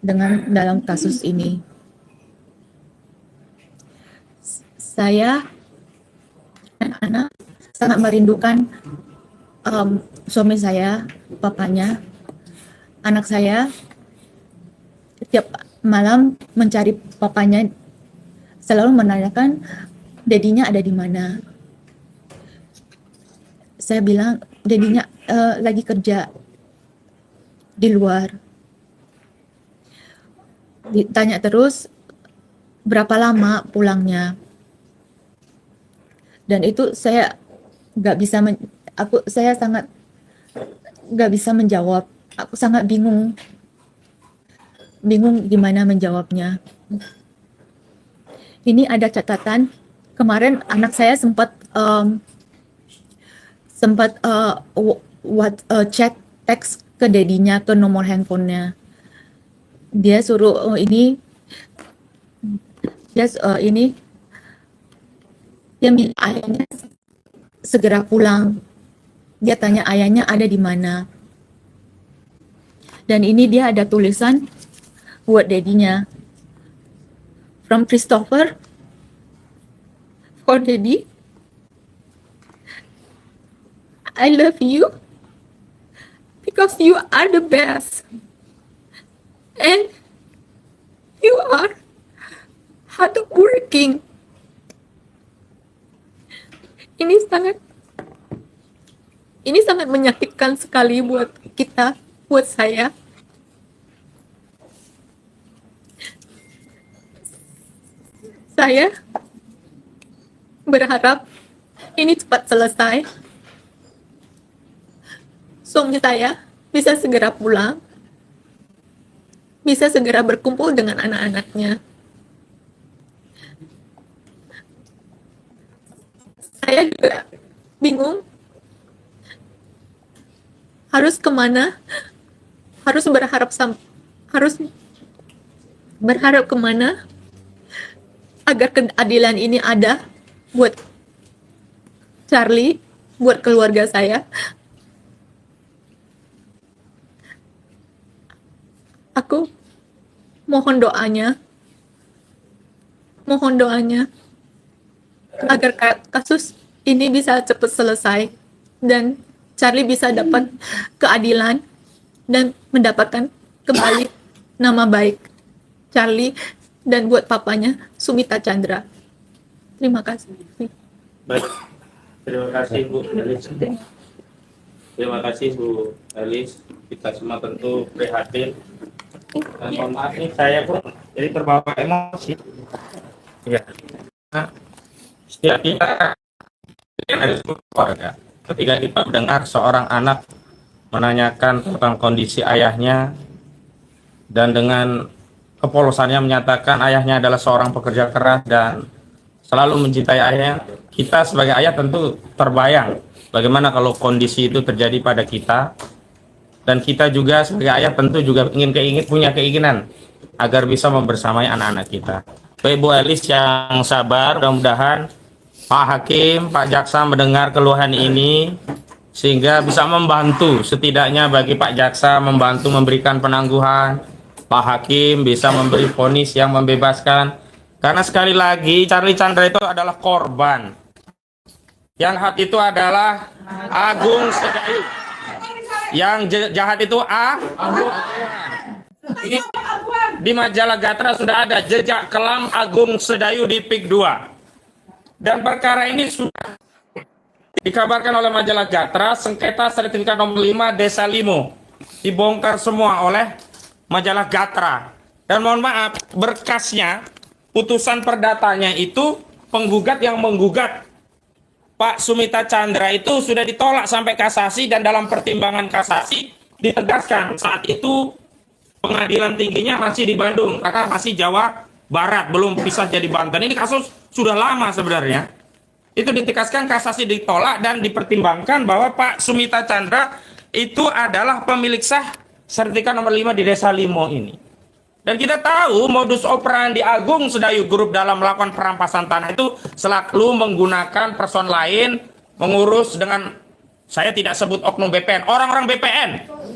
dalam kasus ini. Saya dan anak sangat merindukan suami saya, papanya. Anak saya setiap malam mencari papanya, selalu menanyakan dedinya ada di mana. saya bilang dedinya lagi kerja di luar. Ditanya terus berapa lama pulangnya. Dan itu saya nggak bisa saya sangat nggak bisa menjawab. Aku sangat bingung gimana menjawabnya. Ini ada catatan kemarin anak saya sempat chat teks ke dedinya, ke nomor handphonenya. Dia suruh ini dia minta ayahnya segera pulang. Dia tanya ayahnya ada di mana. Dan ini dia ada tulisan buat dedinya. From Christopher for Daddy. I love you because you are the best. And you are hardworking. Ini sangat menyakitkan sekali buat kita, buat saya. Saya berharap ini cepat selesai. Suami saya bisa segera pulang, bisa segera berkumpul dengan anak-anaknya. Saya juga bingung harus kemana, harus berharap kemana agar keadilan ini ada buat Charlie, buat keluarga saya. Aku mohon doanya agar kasus ini bisa cepat selesai dan Charlie bisa dapat keadilan dan mendapatkan kembali nama baik Charlie dan buat papanya Sumita Chandra. Terima kasih.
Baik, terima kasih Bu Elis. Terima kasih Bu Elis. Kita semua tentu prihatin. Dan mohon maaf nih saya pun jadi terbawa emosi. Ya. Nah, setiap kita ada keluarga. Ketika kita mendengar seorang anak menanyakan tentang kondisi ayahnya dan dengan kepolosannya menyatakan ayahnya adalah seorang pekerja keras dan selalu mencintai ayahnya, kita sebagai ayah tentu terbayang bagaimana kalau kondisi itu terjadi pada kita. Dan kita juga sebagai ayah tentu juga punya keinginan agar bisa membersamai anak-anak kita. Baik Bu Elis yang sabar, mudah-mudahan Pak Hakim, Pak Jaksa mendengar keluhan ini sehingga bisa membantu, setidaknya bagi Pak Jaksa membantu memberikan penangguhan, Pak Hakim bisa memberi vonis yang membebaskan. Karena sekali lagi Charlie Chandra itu adalah korban. Yang jahat itu adalah Agung Sedayu. Yang jahat itu di majalah Gatra sudah ada jejak kelam Agung Sedayu di PIK 2. Dan perkara ini sudah dikabarkan oleh majalah Gatra, sengketa sertifikat nomor 5 Desa Limo. Dibongkar semua oleh majalah Gatra. Dan mohon maaf, berkasnya, putusan perdatanya itu penggugat yang menggugat Pak Sumita Chandra itu sudah ditolak sampai kasasi, dan dalam pertimbangan kasasi ditegaskan saat itu pengadilan tingginya masih di Bandung karena masih Jawa Barat, belum pisah jadi Banten. Ini kasus sudah lama sebenarnya. Itu ditegaskan kasasi ditolak dan dipertimbangkan bahwa Pak Sumita Chandra itu adalah pemilik sah sertifikat nomor 5 di Desa Limo ini. Dan kita tahu modus operandi Agung Sedayu Group dalam melakukan perampasan tanah itu selalu menggunakan person lain, mengurus dengan, saya tidak sebut oknum BPN, orang-orang BPN.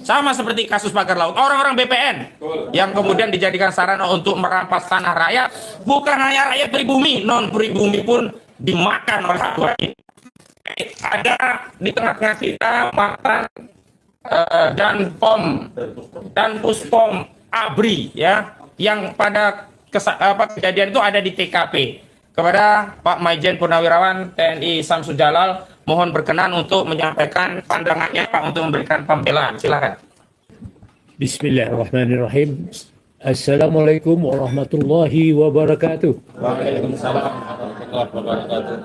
Sama seperti kasus pagar laut, orang-orang BPN yang kemudian dijadikan sarana untuk merampas tanah rakyat. Bukan hanya rakyat pribumi, non pribumi pun dimakan oleh dua ini. Ada di tengah-tengah kita mantan dan Puspom Abri ya, yang pada kejadian itu ada di TKP kepada Pak Maijen Purnawirawan TNI Samsud Jalal mohon berkenan untuk menyampaikan pandangannya Pak untuk memberikan pembelaan. Silakan.
Bismillahirrahmanirrahim. Assalamualaikum warahmatullahi wabarakatuh.
Waalaikumsalam warahmatullahi wabarakatuh.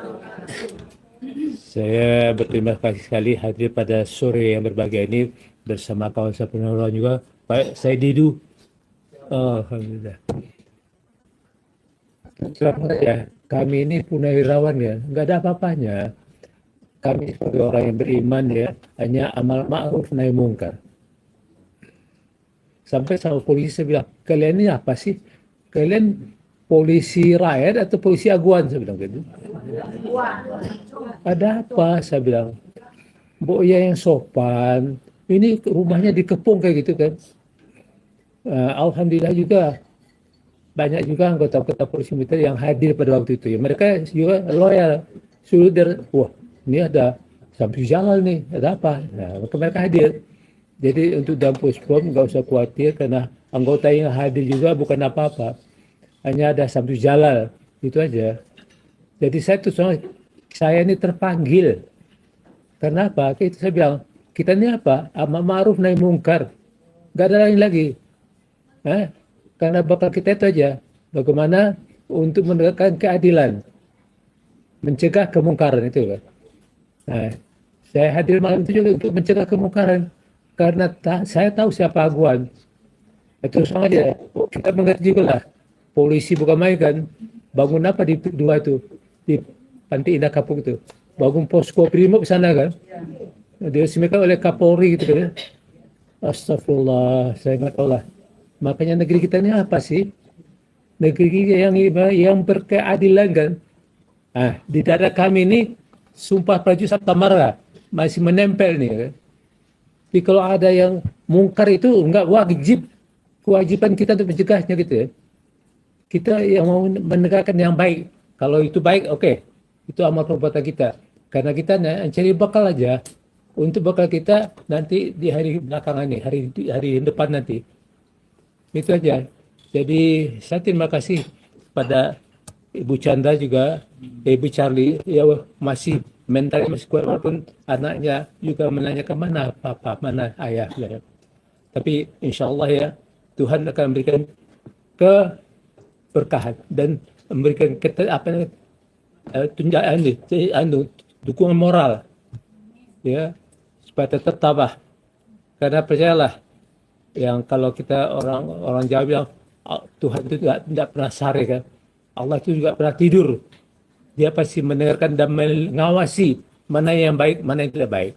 Saya berterima kasih sekali hadir pada sore yang berbahagia ini bersama kawan saya peneroran juga, Pak Saididu. Alhamdulillah. Selamat ya, kami ini purnawirawan ya, nggak ada apa-apanya. Kami sebagai orang yang beriman ya, hanya amal ma'ruf nahi mungkar. Sampai sama polisi saya bilang, kalian ini apa sih? Kalian polisi rakyat atau polisi aguan? Saya bilang gitu. Ada apa? Saya bilang, Bu ya yang sopan. Ini rumahnya dikepung kayak gitu kan. Alhamdulillah juga banyak juga anggota-anggota polisi militer yang hadir pada waktu itu. Ya, mereka juga loyal. Sudah, wah ini ada Samsu Jalal nih, ada apa? Nah, mereka hadir. Jadi untuk dalam puspom nggak usah khawatir karena anggota yang hadir juga bukan apa-apa. Hanya ada Samsu Jalal, itu aja. Jadi saya ini terpanggil. Karena apa? Itu saya bilang, kita ini apa? Amar ma'ruf nahi mungkar. Nggak ada lain lagi. Karena bakal kita itu aja. Bagaimana untuk menegakkan keadilan. Mencegah kemungkaran itu kan. Nah, saya hadir malam itu juga untuk mencegah kemungkaran. Karena saya tahu siapa aguan. Itu sama aja. Kita mengerti juga lah. Polisi bukan main kan. Bangun apa di dua itu. Di Panti Indah Kapuk itu. Bangun posko Brimob sana kan. Diresmikan oleh Kapolri gitu kan. Astagfirullah. Saya nggak tahu lah. Makanya negeri kita ini apa sih? Negeri kita yang berkeadilan kan. Di dada kami ini Sumpah Prajurit Sabta Marga masih menempel nih kan. Tapi kalau ada yang mungkar itu enggak wajib, kewajiban kita untuk mencegahnya gitu ya. Kita yang mau menegakkan yang baik. Kalau itu baik, oke. Itu amal perbuatan kita. Karena kita cari bakal aja untuk bakal kita nanti di hari belakangan nih, hari depan nanti. Itu aja. Jadi saya terima kasih pada Ibu Chandra juga, Ibu Charlie, ya masih mentalnya masih kuat walaupun anaknya juga menanyakan mana papa, mana ayah. Ya. Tapi insya Allah ya Tuhan akan memberikan keberkahan dan memberikan dukungan moral ya supaya tetap tabah. Karena percayalah yang kalau kita orang Jawa bilang Tuhan itu tidak pernah sare kan. Allah itu juga pernah tidur. Dia pasti mendengarkan dan mengawasi mana yang baik, mana yang tidak baik.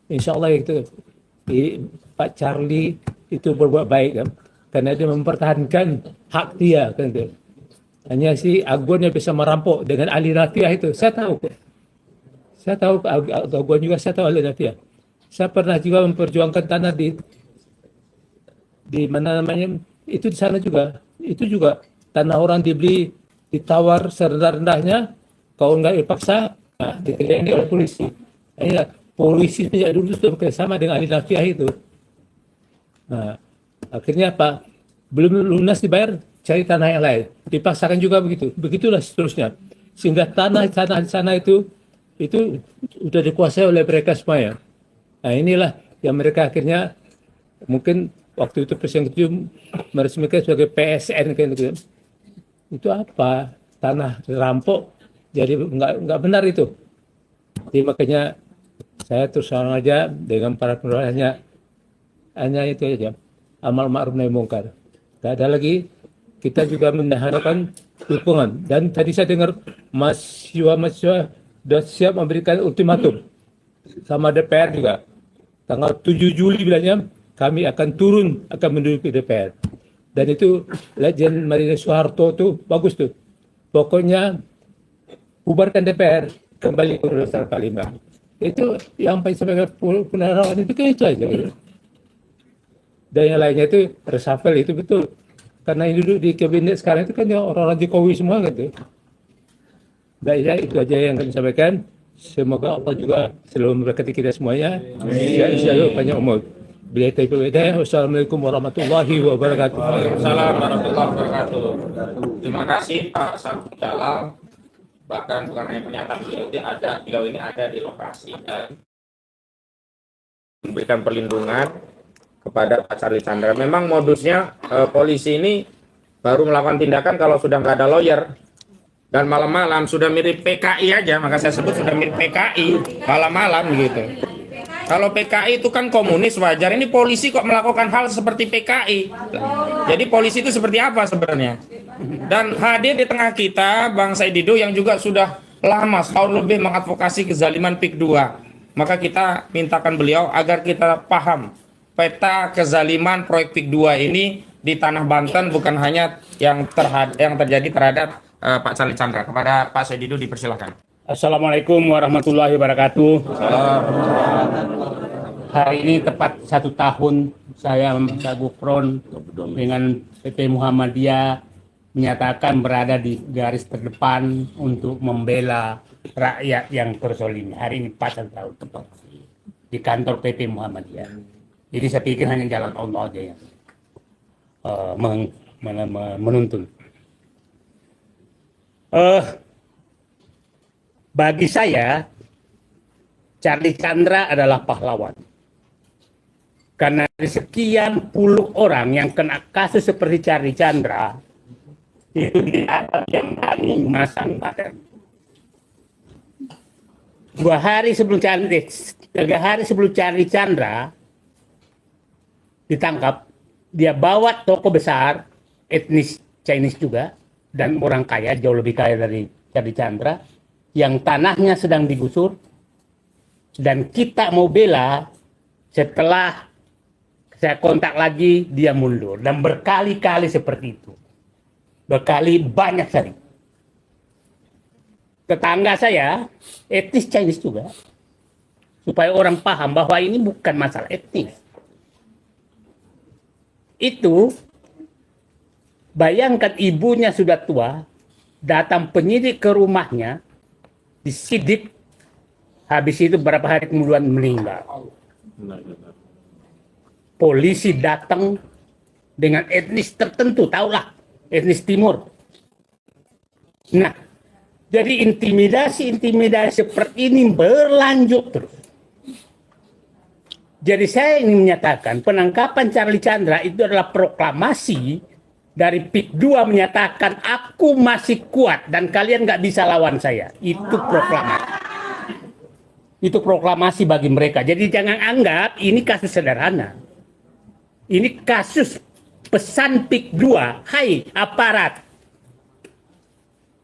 Insya Allah itu Pak Charlie itu berbuat baik kan. Karena dia mempertahankan hak dia kan. Hanya si Aguan yang bisa merampok dengan ahli rafiah itu. Saya tahu Aguan juga, saya tahu ahli rafiah. Saya pernah juga memperjuangkan tanah di mana namanya itu di sana juga. Itu juga tanah orang dibeli, ditawar serendah-rendahnya, kalau nggak dipaksa, dikelengi oleh polisi. Ya, polisi sejak dulu sudah bekerjasama dengan ahli rafiah itu. Nah, akhirnya apa? Belum lunas dibayar, cari tanah yang lain. Dipaksakan juga begitu. Begitulah seterusnya. Sehingga tanah sana itu sudah dikuasai oleh mereka semuanya. Nah, inilah yang mereka akhirnya mungkin waktu itu Presiden Ketum meresmikan sebagai PSN kan gitu. Itu apa? Tanah dirampok, jadi nggak benar itu. Jadi makanya saya terus terang aja dengan para peneroran hanya itu aja. Amal ma'ruf nahi mungkar. Gak ada lagi. Kita juga mengharapkan dukungan. Dan tadi saya dengar mahasiswa sudah siap memberikan ultimatum sama DPR juga. Tanggal 7 Juli bilangnya kami akan turun, akan menduduki DPR. Dan itu Legend Marina Soeharto tuh bagus tuh. Pokoknya bubarkan DPR, kembali ke Undang-Undang 45. Itu yang paling sebagai penerawan itu kan itu aja. Gitu. Dan yang lainnya itu reshuffle itu betul. Karena yang duduk di kabinet sekarang itu kan orang-orang Jokowi semua gitu. Baik ya, itu aja yang kami sampaikan. Semoga Allah juga selalu memberkati kita semuanya. Ya, insyaallah panjang umur. Wassalamualaikum warahmatullahi wabarakatuh.
Waalaikumsalam warahmatullahi wabarakatuh. Terima kasih Pak Samsu Jalal. bahkan bukan hanya pernyataan beliau ini ada di lokasi dan memberikan perlindungan kepada Pak Charlie Chandra. Memang modusnya polisi ini baru melakukan tindakan kalau sudah nggak ada lawyer dan malam-malam, sudah mirip PKI aja, maka saya sebut sudah mirip PKI malam-malam gitu. Kalau PKI itu kan komunis wajar, ini polisi kok melakukan hal seperti PKI. Jadi polisi itu seperti apa sebenarnya? Dan hadir di tengah kita Bang Saidido yang juga sudah lama setahun lebih mengadvokasi kezaliman PIK 2. Maka kita mintakan beliau agar kita paham peta kezaliman proyek PIK 2 ini di tanah Banten, bukan hanya yang terjadi terhadap Pak Charlie Chandra. Kepada Pak Saidido dipersilahkan.
Assalamualaikum warahmatullahi wabarakatuh. Hari ini tepat 1 tahun saya meminta Gufron dengan PP Muhammadiyah menyatakan berada di garis terdepan untuk membela rakyat yang terzolimi. Hari ini pas 1 tahun tepat di kantor PP Muhammadiyah. Jadi saya pikir hanya jalan Allah aja yang menuntun. Bagi saya, Charlie Chandra adalah pahlawan. Karena dari sekian puluh orang yang kena kasus seperti Charlie Chandra, itu tidak ada yang kami masang badan. 3 hari sebelum Charlie Chandra ditangkap, dia bawa toko besar, etnis Chinese juga, dan orang kaya, jauh lebih kaya dari Charlie Chandra, yang tanahnya sedang digusur, dan kita mau bela. Setelah saya kontak lagi, dia mundur, dan berkali-kali seperti itu, banyak sekali. Tetangga saya etnis Chinese juga, supaya orang paham bahwa ini bukan masalah etnis. Itu bayangkan, ibunya sudah tua, datang penyidik ke rumahnya, disidik, habis itu berapa hari kemudian meninggal. Polisi datang dengan etnis tertentu, tahulah, etnis timur. Nah, jadi intimidasi seperti ini berlanjut terus. Jadi saya ingin menyatakan penangkapan Charlie Chandra itu adalah proklamasi dari PIK 2 menyatakan aku masih kuat dan kalian nggak bisa lawan saya. Itu proklamasi. Itu proklamasi bagi mereka. Jadi jangan anggap ini kasus sederhana. Ini kasus pesan PIK 2. Hai aparat,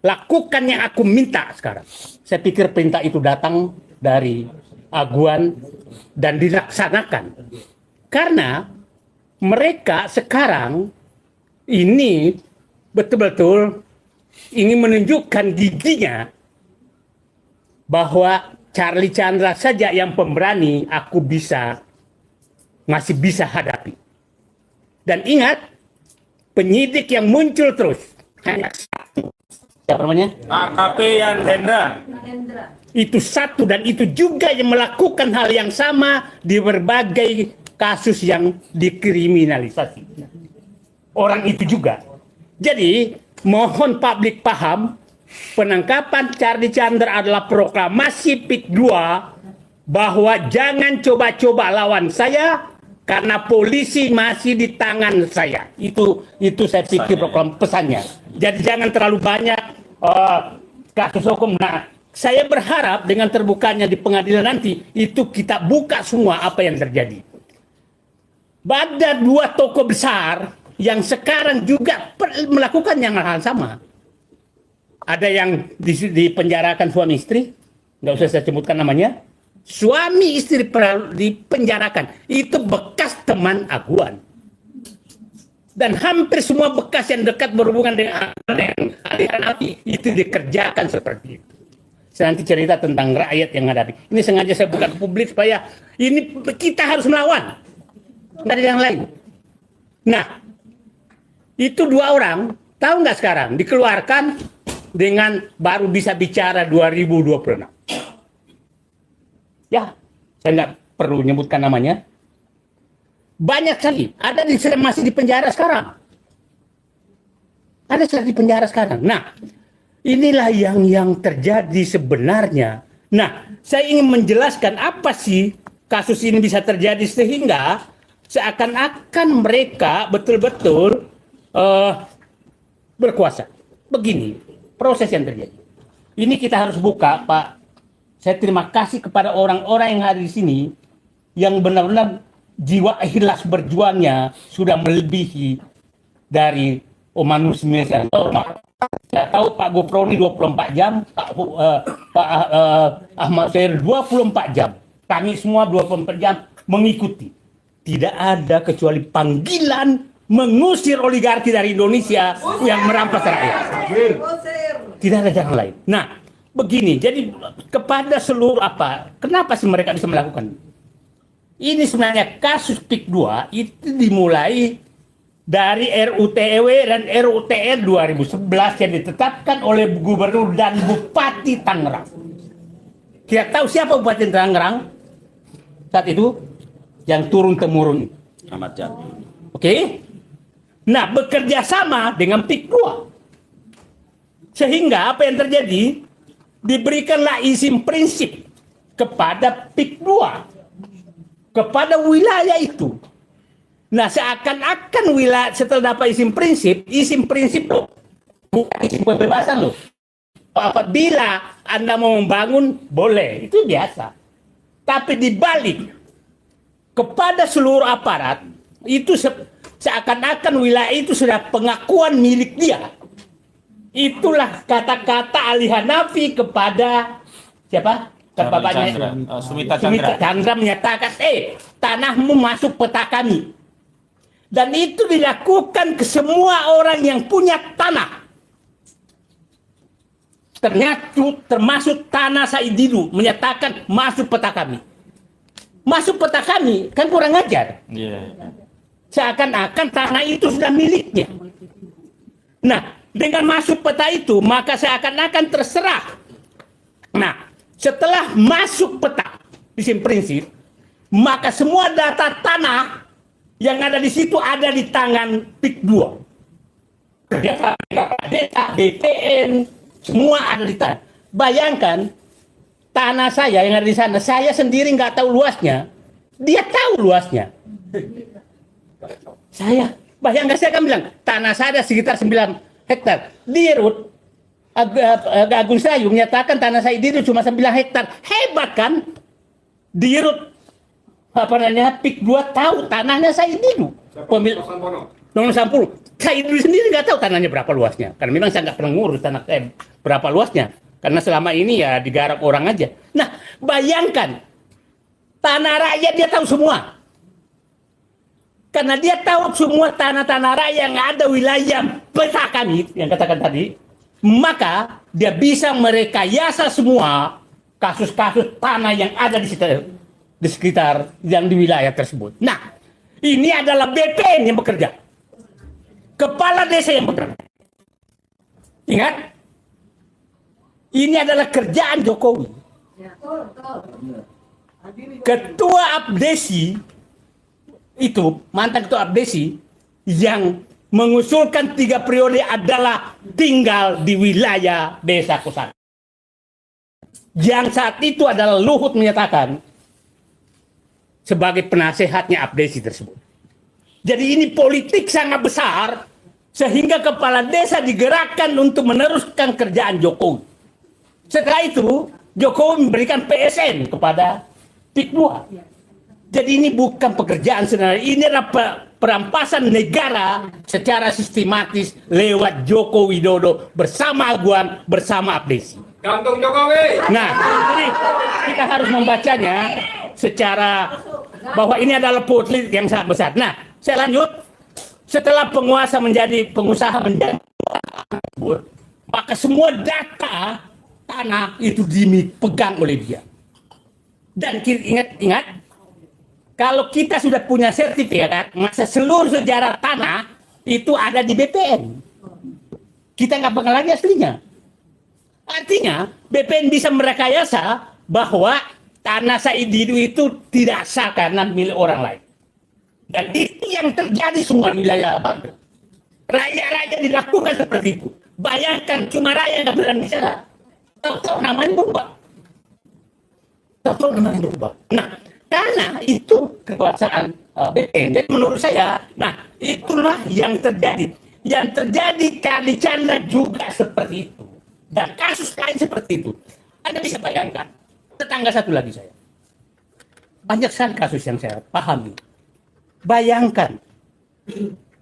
lakukan yang aku minta sekarang. Saya pikir perintah itu datang dari aguan dan dilaksanakan. Karena mereka sekarang ini betul-betul ingin menunjukkan giginya bahwa Charlie Chandra saja yang pemberani, aku masih bisa hadapi. Dan ingat, penyidik yang muncul terus hanya satu. Siapa namanya?
AKP Yan Hendra.
Itu satu, dan itu juga yang melakukan hal yang sama di berbagai kasus yang dikriminalisasi. Orang itu juga. Jadi, mohon publik paham, penangkapan Charlie Chandra adalah proklamasi PIK 2 bahwa jangan coba-coba lawan saya karena polisi masih di tangan saya. Itu saya pikir program pesannya. Jadi jangan terlalu banyak kasus hukum. Nah, saya berharap dengan terbukanya di pengadilan nanti itu kita buka semua apa yang terjadi. Ada 2 tokoh besar yang sekarang juga melakukan yang hal sama. Ada yang dipenjarakan suami istri, nggak usah saya sebutkan namanya. Suami istri dipenjarakan, itu bekas teman aguan. Dan hampir semua bekas yang dekat berhubungan dengan aliran api itu dikerjakan seperti itu. Saya nanti cerita tentang rakyat yang hadapi. Ini sengaja saya buka ke publik supaya ini kita harus melawan. Nggak ada yang lain. Nah, itu 2 orang, tahu nggak sekarang dikeluarkan dengan baru bisa bicara 2026. Ya, saya nggak perlu menyebutkan namanya. Banyak sekali. Ada masih di penjara sekarang. Ada di penjara sekarang. Nah, Inilah yang terjadi sebenarnya. Nah, saya ingin menjelaskan apa sih kasus ini bisa terjadi sehingga seakan-akan mereka betul-betul berkuasa. Begini proses yang terjadi. Ini kita harus buka, Pak. Saya terima kasih kepada orang-orang yang hadir di sini yang benar-benar jiwa ikhlas berjuangnya sudah melebihi dari manusia. Saya tahu Pak Gufroni 24 jam, Pak Ahmad Sair 24 jam. Kami semua 24 jam mengikuti. Tidak ada kecuali panggilan mengusir oligarki dari Indonesia yang merampas rakyat. Tidak ada jalan lain. Nah, begini. Jadi kepada seluruh kenapa sih mereka bisa melakukan? Ini sebenarnya kasus PIK 2 itu dimulai dari RUTEW dan RUTR 2011 yang ditetapkan oleh Gubernur dan Bupati Tangerang. Kita tahu siapa Bupati Tangerang saat itu yang turun-temurun.
Ahmad Jani.
Oke? Nah, bekerja sama dengan PIK 2. Sehingga apa yang terjadi? Diberikanlah izin prinsip kepada PIK 2. Kepada wilayah itu. Nah, seakan-akan wilayah setelah dapat izin prinsip loh. Bukan izin kebebasan loh. Apabila Anda mau membangun, boleh. Itu biasa. Tapi dibalik, kepada seluruh aparat, itu seakan-akan wilayah itu sudah pengakuan milik dia. Itulah kata-kata Ali Hanafi kepada siapa? Bapaknya
Sumita
Chandra menyatakan, tanahmu masuk peta kami. Dan itu dilakukan ke semua orang yang punya tanah. Ternyata termasuk tanah Saididu menyatakan masuk peta kami. Masuk peta kami kan kurang ajar. Seakan-akan tanah itu sudah miliknya. Nah, dengan masuk peta itu maka seakan-akan terserah. Nah, setelah masuk peta izin prinsip, maka semua data tanah yang ada di situ ada di tangan PIK 2. Data BPN semua ada di tangan. Bayangkan tanah saya yang ada di sana, saya sendiri nggak tahu luasnya, dia tahu luasnya. Bayangkan saya kan bilang tanah saya ada sekitar 9 hektar. Di Rut Agung Sayu menyatakan tanah saya itu cuma 9 hektar. Hebat kan? Di Rut PIK 2 tahu tanahnya saya itu. Pemilik Nomor 10. Saya itu sendiri nggak tahu tanahnya berapa luasnya. Karena memang saya nggak pernah ngurus tanah berapa luasnya. Karena selama ini ya digarap orang aja. Nah, bayangkan tanah rakyat dia tahu semua. Karena dia tahu semua tanah-tanah rakyat yang ada wilayah peta kami yang katakan tadi, maka dia bisa merekayasa semua kasus-kasus tanah yang ada di sekitar yang di wilayah tersebut. Nah, ini adalah BPN yang bekerja. Kepala desa yang bekerja. Ingat? Ini adalah kerjaan Jokowi. Ketua Abdesi itu, mantan ketua Abdesi yang mengusulkan 3 periode adalah tinggal di wilayah Desa Kosambi. Yang saat itu adalah Luhut menyatakan sebagai penasehatnya Abdesi tersebut. Jadi ini politik sangat besar sehingga kepala desa digerakkan untuk meneruskan kerjaan Jokowi. Setelah itu Jokowi memberikan PSN kepada PIK 2. Jadi ini bukan pekerjaan sebenarnya, ini adalah perampasan negara secara sistematis lewat Joko Widodo bersama Aguan, bersama Abdesi.
Gantung Jokowi.
Nah, jadi kita harus membacanya secara bahwa ini adalah politik yang sangat besar. Nah, saya lanjut. Setelah penguasa menjadi pengusaha menjadi maka semua data tanah itu dipegang oleh dia. Dan ingat, kalau kita sudah punya sertifikat, masa seluruh sejarah tanah itu ada di BPN. Kita nggak pegang lagi aslinya. Artinya BPN bisa merekayasa bahwa tanah Saididu itu tidak sah karena milik orang lain. Dan itu yang terjadi semua wilayah Banten. Rakyat-rakyat dilakukan seperti itu. Bayangkan cuma rakyat yang berani bicara. Tahu-tahu namanya berubah. Tahu-tahu namanya berubah. Nah, karena itu kekuasaan BPN. Jadi menurut saya, nah itulah yang terjadi. Yang terjadi Charlie Chandra juga seperti itu. Dan kasus lain seperti itu. Anda bisa bayangkan. Tetangga satu lagi saya. Banyak sekali kasus yang saya pahami. Bayangkan.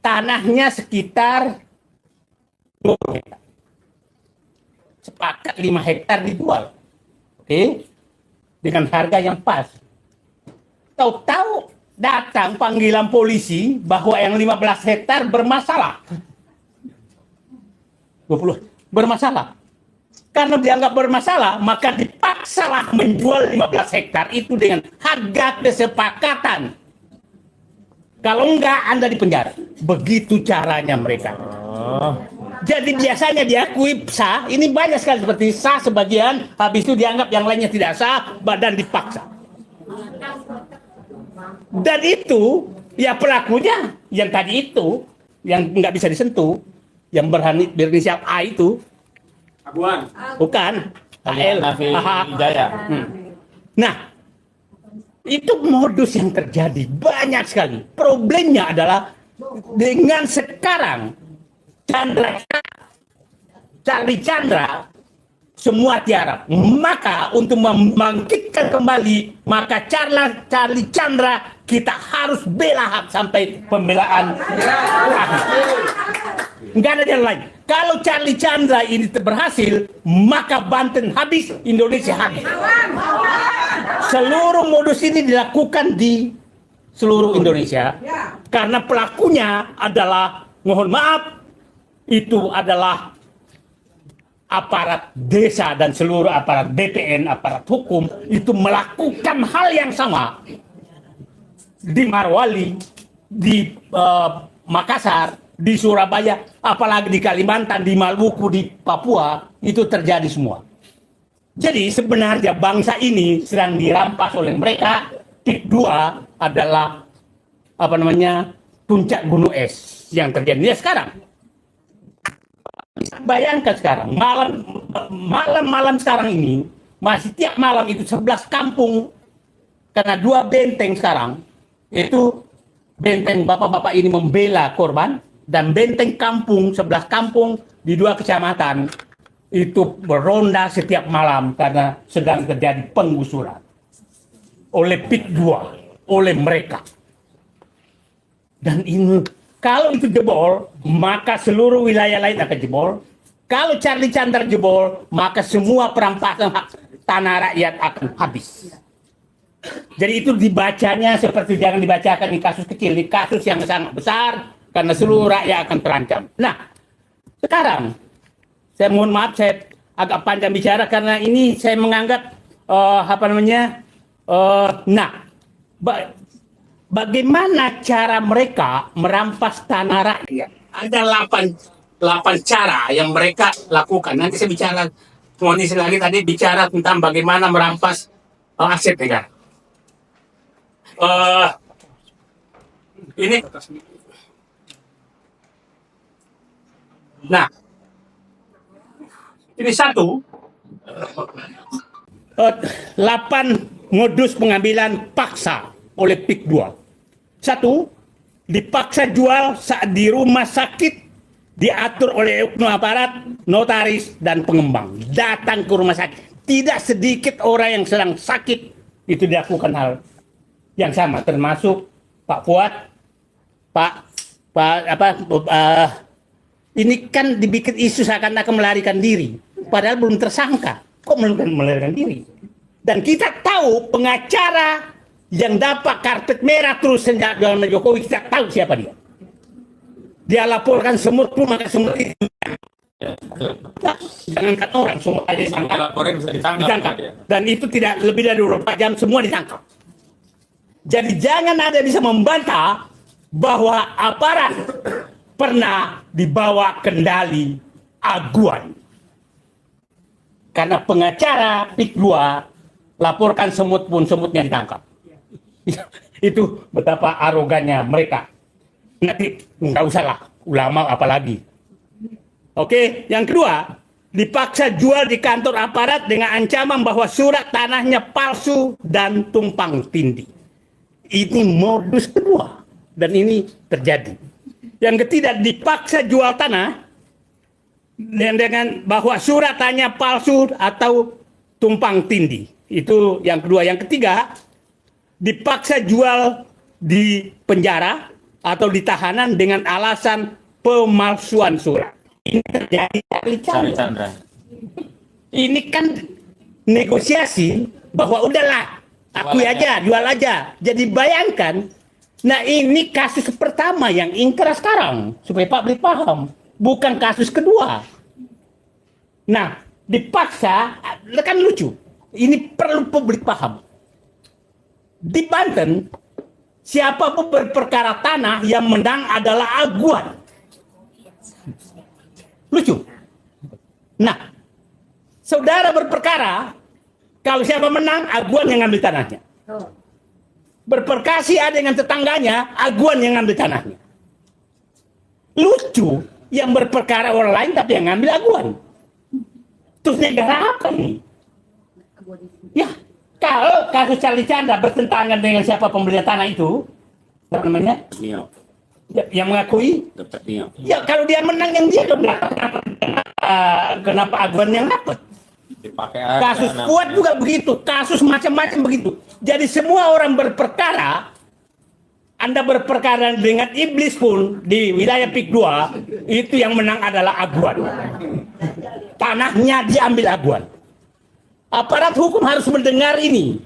Tanahnya sekitar 20 hektar. Sepakat 5 hektar dijual. Oke? Dengan harga yang pas. Tahu-tahu datang panggilan polisi bahwa yang 15 hektar bermasalah. 20 bermasalah. Karena dianggap bermasalah, maka dipaksalah menjual 15 hektar itu dengan harga kesepakatan. Kalau enggak, Anda dipenjara. Begitu caranya mereka. Jadi biasanya diakui sah, ini banyak sekali seperti sah sebagian, habis itu dianggap yang lainnya tidak sah, badan dipaksa. Dan itu, ya pelakunya, yang tadi itu, yang nggak bisa disentuh, yang berinisial A itu,
Aguan.
bukan, AL.
Nafi Hidayah.
Nah, itu modus yang terjadi banyak sekali. Problemnya adalah dengan sekarang Charlie Chandra semua tiarap. Maka untuk membangkitkan kembali, maka Charlie Chandra kita harus bela sampai pembelaan akhir. Enggak ada yang lain. Kalau Charlie Chandra ini berhasil, maka Banten habis, Indonesia habis. Seluruh modus ini dilakukan di seluruh Indonesia karena pelakunya adalah, mohon maaf, itu adalah aparat desa dan seluruh aparat BPN, aparat hukum itu melakukan hal yang sama di Marwali, di Makassar, di Surabaya, apalagi di Kalimantan, di Maluku, di Papua, itu terjadi semua. Jadi sebenarnya bangsa ini sedang dirampas oleh mereka. Tip 2 adalah puncak gunung es yang terjadi sekarang. Bayangkan sekarang malam sekarang ini masih tiap malam itu 11 kampung karena 2 benteng sekarang itu benteng bapak-bapak ini membela korban dan benteng kampung 11 kampung di 2 kecamatan itu beronda setiap malam karena sedang terjadi penggusuran oleh PIK 2 oleh mereka. Dan ini kalau itu jebol, maka seluruh wilayah lain akan jebol. Kalau Charlie Chandra jebol, maka semua perampasan hak tanah rakyat akan habis. Jadi itu dibacanya seperti jangan dibacakan di kasus kecil, di kasus yang sangat besar, karena seluruh rakyat akan terancam. Nah, sekarang, saya mohon maaf, saya agak panjang bicara karena ini saya menganggap, bagaimana cara mereka merampas tanah rakyat? Ada 8 cara yang mereka lakukan. Nanti saya bicara, mohon lagi tadi bicara tentang bagaimana merampas aset negara. Ini, nah, ini 8 modus pengambilan paksa oleh PIK 2. 1, dipaksa jual saat di rumah sakit diatur oleh oknum aparat, notaris, dan pengembang. Datang ke rumah sakit. Tidak sedikit orang yang sedang sakit itu dilakukan hal yang sama, termasuk Pak Fuad, ini kan dibikin isu seakan-akan melarikan diri, padahal belum tersangka. Kok melarikan diri? Dan kita tahu pengacara yang dapat karpet merah terus sejak zaman Jokowi, kita tahu siapa dia. Dia laporkan semut pun, maka semut itu jangankan orang, semua aja ditangkap. Dan itu tidak lebih dari 24 jam semua ditangkap. Jadi jangan ada bisa membantah bahwa aparat pernah dibawa kendali aguan. Karena pengacara PIK 2 laporkan semut pun semutnya ditangkap. Itu betapa arogannya mereka. Nanti nggak usah lah ulama apalagi Oke, yang kedua, dipaksa jual di kantor aparat dengan ancaman bahwa surat tanahnya palsu dan tumpang tindih. Ini modus kedua, dan ini terjadi. Yang ketiga, dipaksa jual tanah dengan bahwa surat tanahnya palsu atau tumpang tindih. Itu yang kedua. Yang ketiga, dipaksa jual di penjara atau di tahanan dengan alasan pemalsuan surat. Ini terjadi Charlie Chandra. Ini kan negosiasi bahwa udahlah, akui aja, jual aja. Jadi bayangkan, nah ini kasus pertama yang ingkar sekarang, supaya publik paham. Bukan kasus kedua. Nah, dipaksa, kan lucu. Ini perlu publik paham. Di Banten, siapapun berperkara tanah yang menang adalah aguan. Lucu. Nah, saudara berperkara, kalau siapa menang, aguan yang ngambil tanahnya. Berperkasi ada dengan tetangganya, aguan yang ngambil tanahnya. Lucu, yang berperkara orang lain tapi yang ngambil aguan. Terus negara apa ini? Ya, kalau kasus Charlie Chandra bertentangan dengan siapa pembeli tanah itu, apa namanya? Yang mengakui, ya kalau dia menang yang dia dong dapat. Kenapa aguan yang dapat? Kasus kuat juga begitu, kasus macam-macam begitu. Jadi semua orang berperkara, Anda berperkara dengan iblis pun di wilayah PIK 2, itu yang menang adalah aguan. Tanahnya diambil aguan. Aparat hukum harus mendengar ini,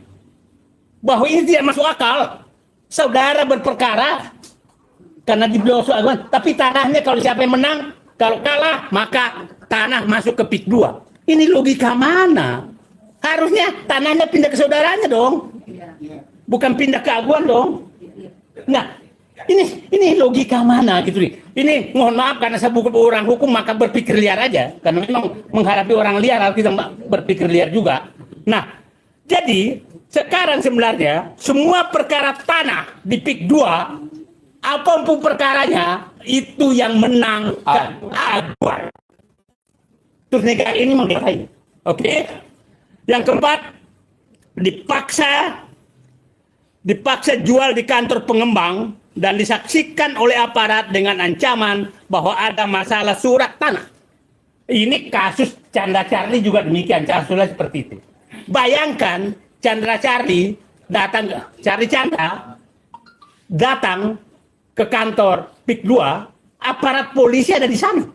bahwa ini tidak masuk akal. Saudara berperkara karena dibelosok aguan, tapi tanahnya kalau siapa yang menang, kalau kalah maka tanah masuk ke PIK 2. Ini logika mana? Harusnya tanahnya pindah ke saudaranya dong, bukan pindah ke aguan dong. Nah, ini logika mana gitu nih? Ini mohon maaf karena saya bukan orang hukum maka berpikir liar aja, karena memang menghadapi orang liar harus kita berpikir liar juga. Nah, jadi sekarang sebenarnya semua perkara tanah di PIK 2, apapun perkaranya, itu yang menang aguan. Terus negara ini mengenai. Oke. Yang keempat, dipaksa jual di kantor pengembang dan disaksikan oleh aparat dengan ancaman bahwa ada masalah surat tanah. Ini kasus Chandra Charlie juga demikian, kasusnya seperti itu. Bayangkan Chandra Charlie Chandra datang ke kantor PIK 2, aparat polisi ada di sana.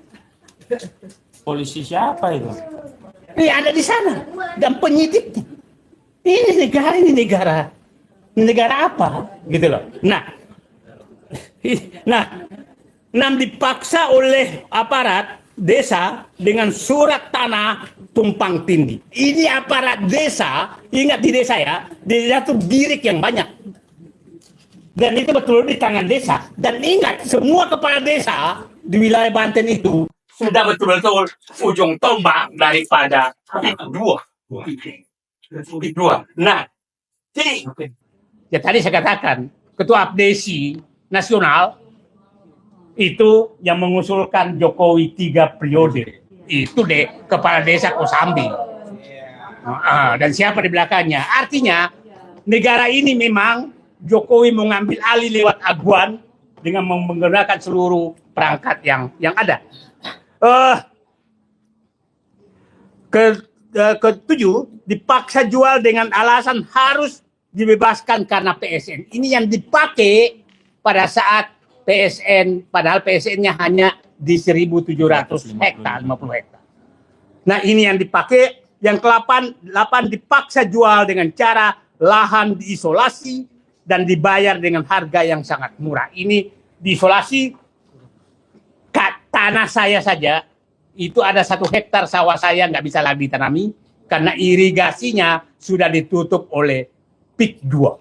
Polisi siapa itu?
Ini ada di sana dan penyidiknya. Ini negara apa? Gitu loh. Nah, dipaksa oleh aparat desa dengan surat tanah tumpang tindih. Ini aparat desa, ingat di desa ya, di desa itu dirik yang banyak. Dan itu betul di tangan desa. Dan ingat, semua kepala desa di wilayah Banten itu sudah betul-betul ujung tombak daripada PIK 2. Nah, jadi ya tadi saya katakan, Ketua Abdesi Nasional itu yang mengusulkan Jokowi 3 periode. Itu kepala desa Kosambi. Dan siapa di belakangnya? Artinya, negara ini memang Jokowi mengambil alih lewat aguan dengan menggunakan seluruh perangkat yang ada. Ketujuh, dipaksa jual dengan alasan harus dibebaskan karena PSN. Ini yang dipakai pada saat PSN, padahal PSN-nya hanya di 1.700 hektar, 50 hektar. Nah, ini yang dipakai. Yang ke-8 dipaksa jual dengan cara lahan diisolasi dan dibayar dengan harga yang sangat murah. Ini diisolasi, tanah saya saja, itu ada 1 hektar sawah saya nggak bisa lagi ditanami, karena irigasinya sudah ditutup oleh PIK 2.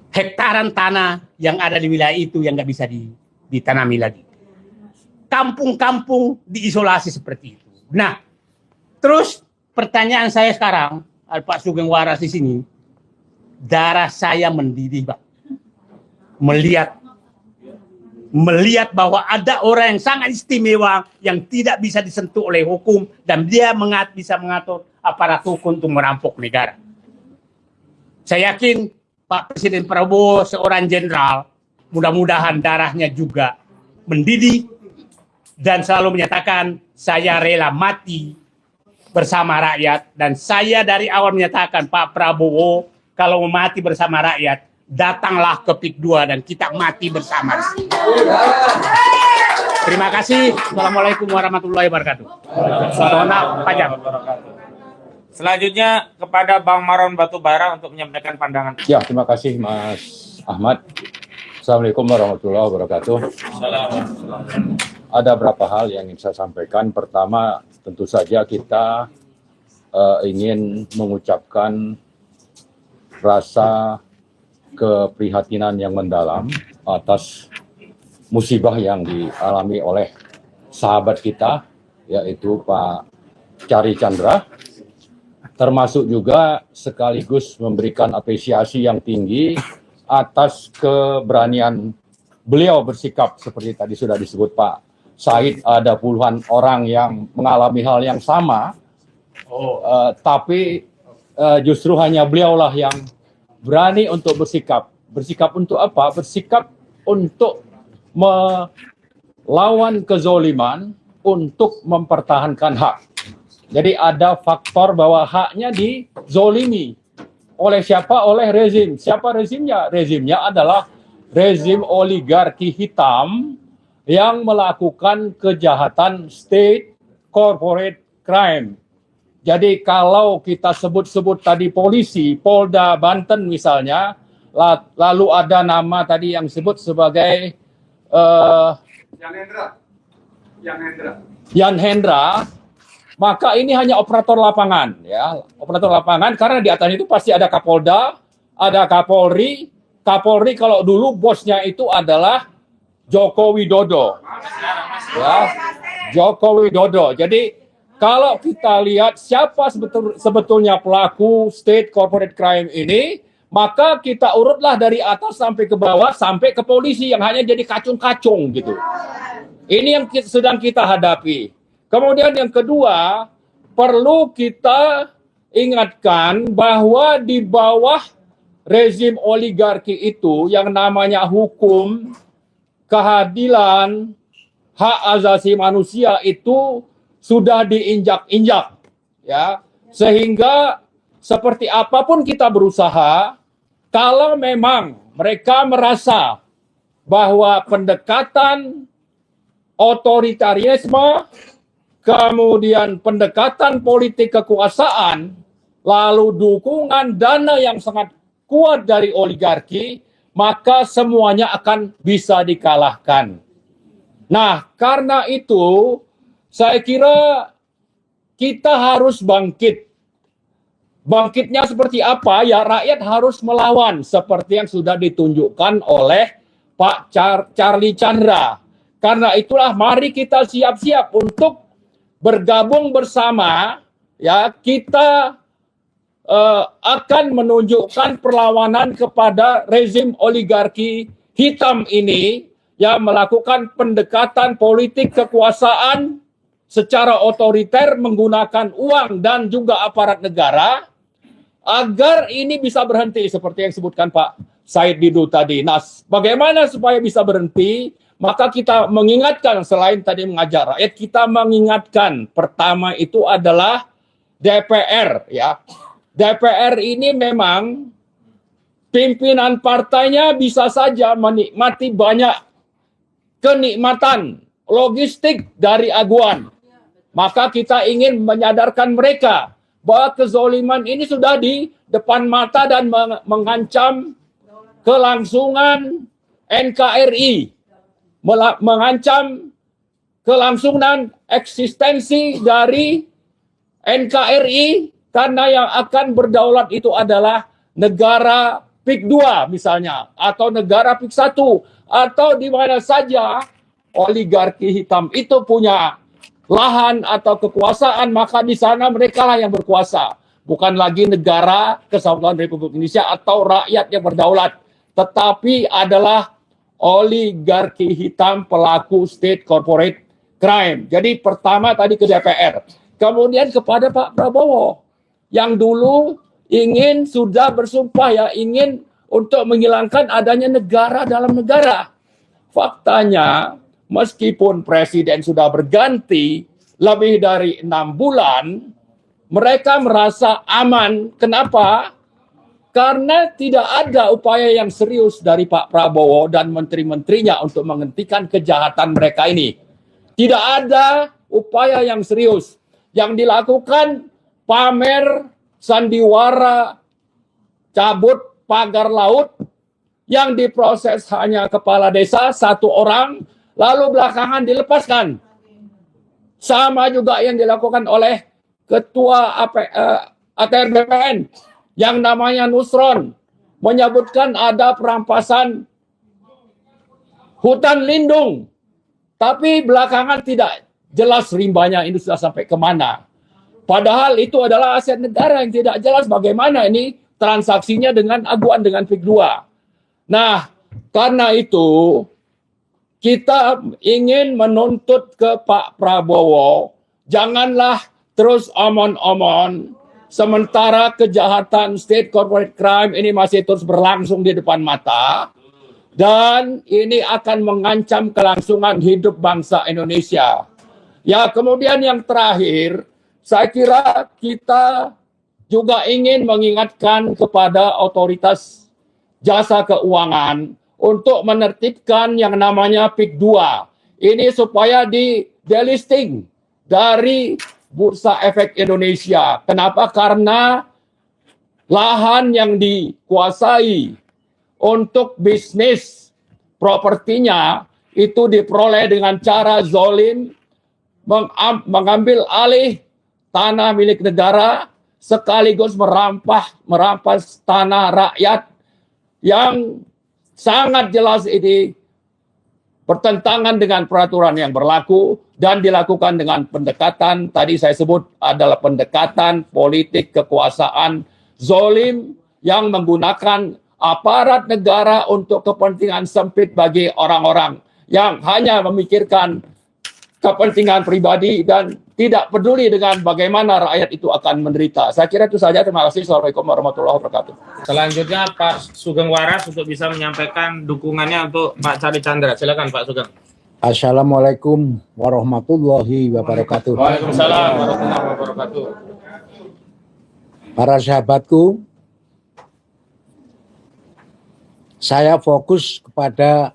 Hektaran tanah yang ada di wilayah itu yang nggak bisa ditanami lagi. Kampung-kampung diisolasi seperti itu. Nah, terus pertanyaan saya sekarang, Pak Sugeng Waras di sini, darah saya mendidih, Pak. Melihat melihat bahwa ada orang yang sangat istimewa yang tidak bisa disentuh oleh hukum dan dia bisa mengatur aparat hukum untuk merampok negara. Saya yakin Pak Presiden Prabowo seorang jenderal, mudah-mudahan darahnya juga mendidih dan selalu menyatakan saya rela mati bersama rakyat, dan saya dari awal menyatakan Pak Prabowo kalau mau mati bersama rakyat datanglah ke PIK 2 dan kita mati bersama. Terima kasih. Assalamualaikum warahmatullahi wabarakatuh. Selamat panjang.
Selanjutnya kepada Bang Maron Batubara untuk menyampaikan pandangan.
Ya, terima kasih Mas Ahmad. Assalamualaikum warahmatullahi wabarakatuh. Ada beberapa hal yang ingin saya sampaikan. Pertama, tentu saja kita ingin mengucapkan rasa keprihatinan yang mendalam atas musibah yang dialami oleh sahabat kita, yaitu Pak Cari Chandra, termasuk juga sekaligus memberikan apresiasi yang tinggi atas keberanian beliau bersikap seperti tadi sudah disebut Pak Said, ada puluhan orang yang mengalami hal yang sama, tapi justru hanya beliaulah yang berani untuk bersikap. Bersikap untuk apa? Bersikap untuk melawan kezoliman, untuk mempertahankan hak. Jadi ada faktor bahwa haknya dizolimi. Oleh siapa? Oleh rezim. Siapa rezimnya? Rezimnya adalah rezim oligarki hitam yang melakukan kejahatan state corporate crime. Jadi kalau kita sebut-sebut tadi polisi, Polda Banten misalnya, lalu ada nama tadi yang disebut sebagai Yan Hendra, maka ini hanya operator lapangan, ya, operator lapangan, karena di atas itu pasti ada Kapolda, ada Kapolri. Kapolri kalau dulu bosnya itu adalah Joko Widodo, ya, Joko Widodo. Jadi kalau kita lihat siapa sebetulnya pelaku state corporate crime ini, maka kita urutlah dari atas sampai ke bawah, sampai ke polisi yang hanya jadi kacung-kacung gitu. Ini yang sedang kita hadapi. Kemudian yang kedua, perlu kita ingatkan bahwa di bawah rezim oligarki itu yang namanya hukum, keadilan, hak asasi manusia itu sudah diinjak-injak, ya, sehingga seperti apapun kita berusaha, kalau memang mereka merasa bahwa pendekatan otoritarisme, kemudian pendekatan politik kekuasaan, lalu dukungan dana yang sangat kuat dari oligarki, maka semuanya akan bisa dikalahkan. Nah, karena itu saya kira kita harus bangkit. Bangkitnya seperti apa? Ya, rakyat harus melawan seperti yang sudah ditunjukkan oleh Pak Charlie Chandra. Karena itulah mari kita siap-siap untuk bergabung bersama, ya, kita akan menunjukkan perlawanan kepada rezim oligarki hitam ini yang melakukan pendekatan politik kekuasaan secara otoriter menggunakan uang dan juga aparat negara agar ini bisa berhenti seperti yang disebutkan Pak Said Didu tadi. Nah, bagaimana supaya bisa berhenti? Maka kita mengingatkan, selain tadi mengajak rakyat, kita mengingatkan pertama itu adalah DPR, ya. DPR ini memang pimpinan partainya bisa saja menikmati banyak kenikmatan logistik dari aguan. Maka kita ingin menyadarkan mereka bahwa kezoliman ini sudah di depan mata dan mengancam kelangsungan NKRI, mengancam kelangsungan eksistensi dari NKRI, karena yang akan berdaulat itu adalah negara PIK 2 misalnya, atau negara PIK 1, atau di mana saja oligarki hitam itu punya lahan atau kekuasaan, maka di sana mereka lah yang berkuasa. Bukan lagi negara Kesatuan Republik Indonesia atau rakyat yang berdaulat, tetapi adalah oligarki hitam pelaku state corporate crime. Jadi pertama tadi ke DPR, kemudian kepada Pak Prabowo yang dulu sudah bersumpah ya ingin untuk menghilangkan adanya negara dalam negara. Faktanya meskipun presiden sudah berganti lebih dari 6 bulan, mereka merasa aman. Kenapa? Karena tidak ada upaya yang serius dari Pak Prabowo dan menteri-menterinya untuk menghentikan kejahatan mereka ini. Tidak ada upaya yang serius. Yang dilakukan pamer, sandiwara, cabut pagar laut, yang diproses hanya kepala desa 1 orang, lalu belakangan dilepaskan. Sama juga yang dilakukan oleh Ketua ATR BPN yang namanya Nusron, menyebutkan ada perampasan hutan lindung. Tapi belakangan tidak jelas rimbanya ini sudah sampai kemana. Padahal itu adalah aset negara yang tidak jelas bagaimana ini transaksinya dengan aguan dengan PIK 2. Nah, karena itu kita ingin menuntut ke Pak Prabowo, janganlah terus omon-omon, sementara kejahatan state corporate crime ini masih terus berlangsung di depan mata, dan ini akan mengancam kelangsungan hidup bangsa Indonesia. Ya, kemudian yang terakhir, saya kira kita juga ingin mengingatkan kepada otoritas jasa keuangan untuk menertibkan yang namanya PIK 2. Ini supaya delisting dari Bursa Efek Indonesia. Kenapa? Karena lahan yang dikuasai untuk bisnis propertinya itu diperoleh dengan cara zolim, mengambil alih tanah milik negara, sekaligus merampas tanah rakyat, yang sangat jelas ini bertentangan dengan peraturan yang berlaku dan dilakukan dengan pendekatan, tadi saya sebut adalah pendekatan politik kekuasaan zolim yang menggunakan aparat negara untuk kepentingan sempit bagi orang-orang yang hanya memikirkan kepentingan pribadi dan tidak peduli dengan bagaimana rakyat itu akan menderita. Saya kira itu saja. Terima kasih. Assalamualaikum warahmatullahi wabarakatuh.
Selanjutnya Pak Sugeng Waras untuk bisa menyampaikan dukungannya untuk Pak Charlie Chandra. Silakan Pak Sugeng.
Assalamualaikum warahmatullahi wabarakatuh.
Waalaikumsalam warahmatullahi wabarakatuh.
Para sahabatku, saya fokus kepada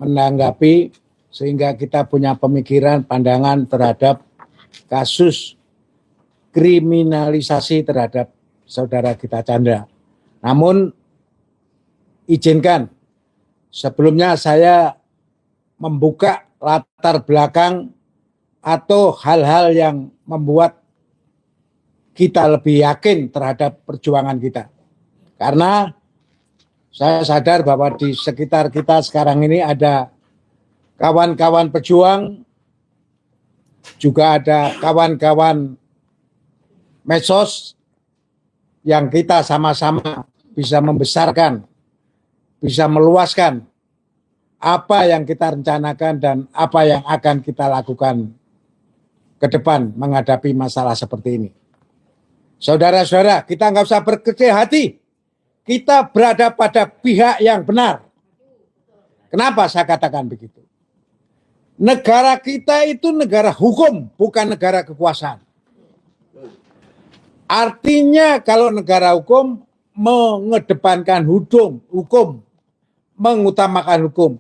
menanggapi sehingga kita punya pemikiran, pandangan terhadap kasus kriminalisasi terhadap saudara kita Chandra. Namun izinkan sebelumnya saya membuka latar belakang atau hal-hal yang membuat kita lebih yakin terhadap perjuangan kita. Karena saya sadar bahwa di sekitar kita sekarang ini ada kawan-kawan pejuang, juga ada kawan-kawan medsos yang kita sama-sama bisa membesarkan, bisa meluaskan apa yang kita rencanakan dan apa yang akan kita lakukan ke depan menghadapi masalah seperti ini. Saudara-saudara, kita nggak usah berkecil hati. Kita berada pada pihak yang benar. Kenapa saya katakan begitu? Negara kita itu negara hukum, bukan negara kekuasaan. Artinya kalau negara hukum mengedepankan hukum, mengutamakan hukum.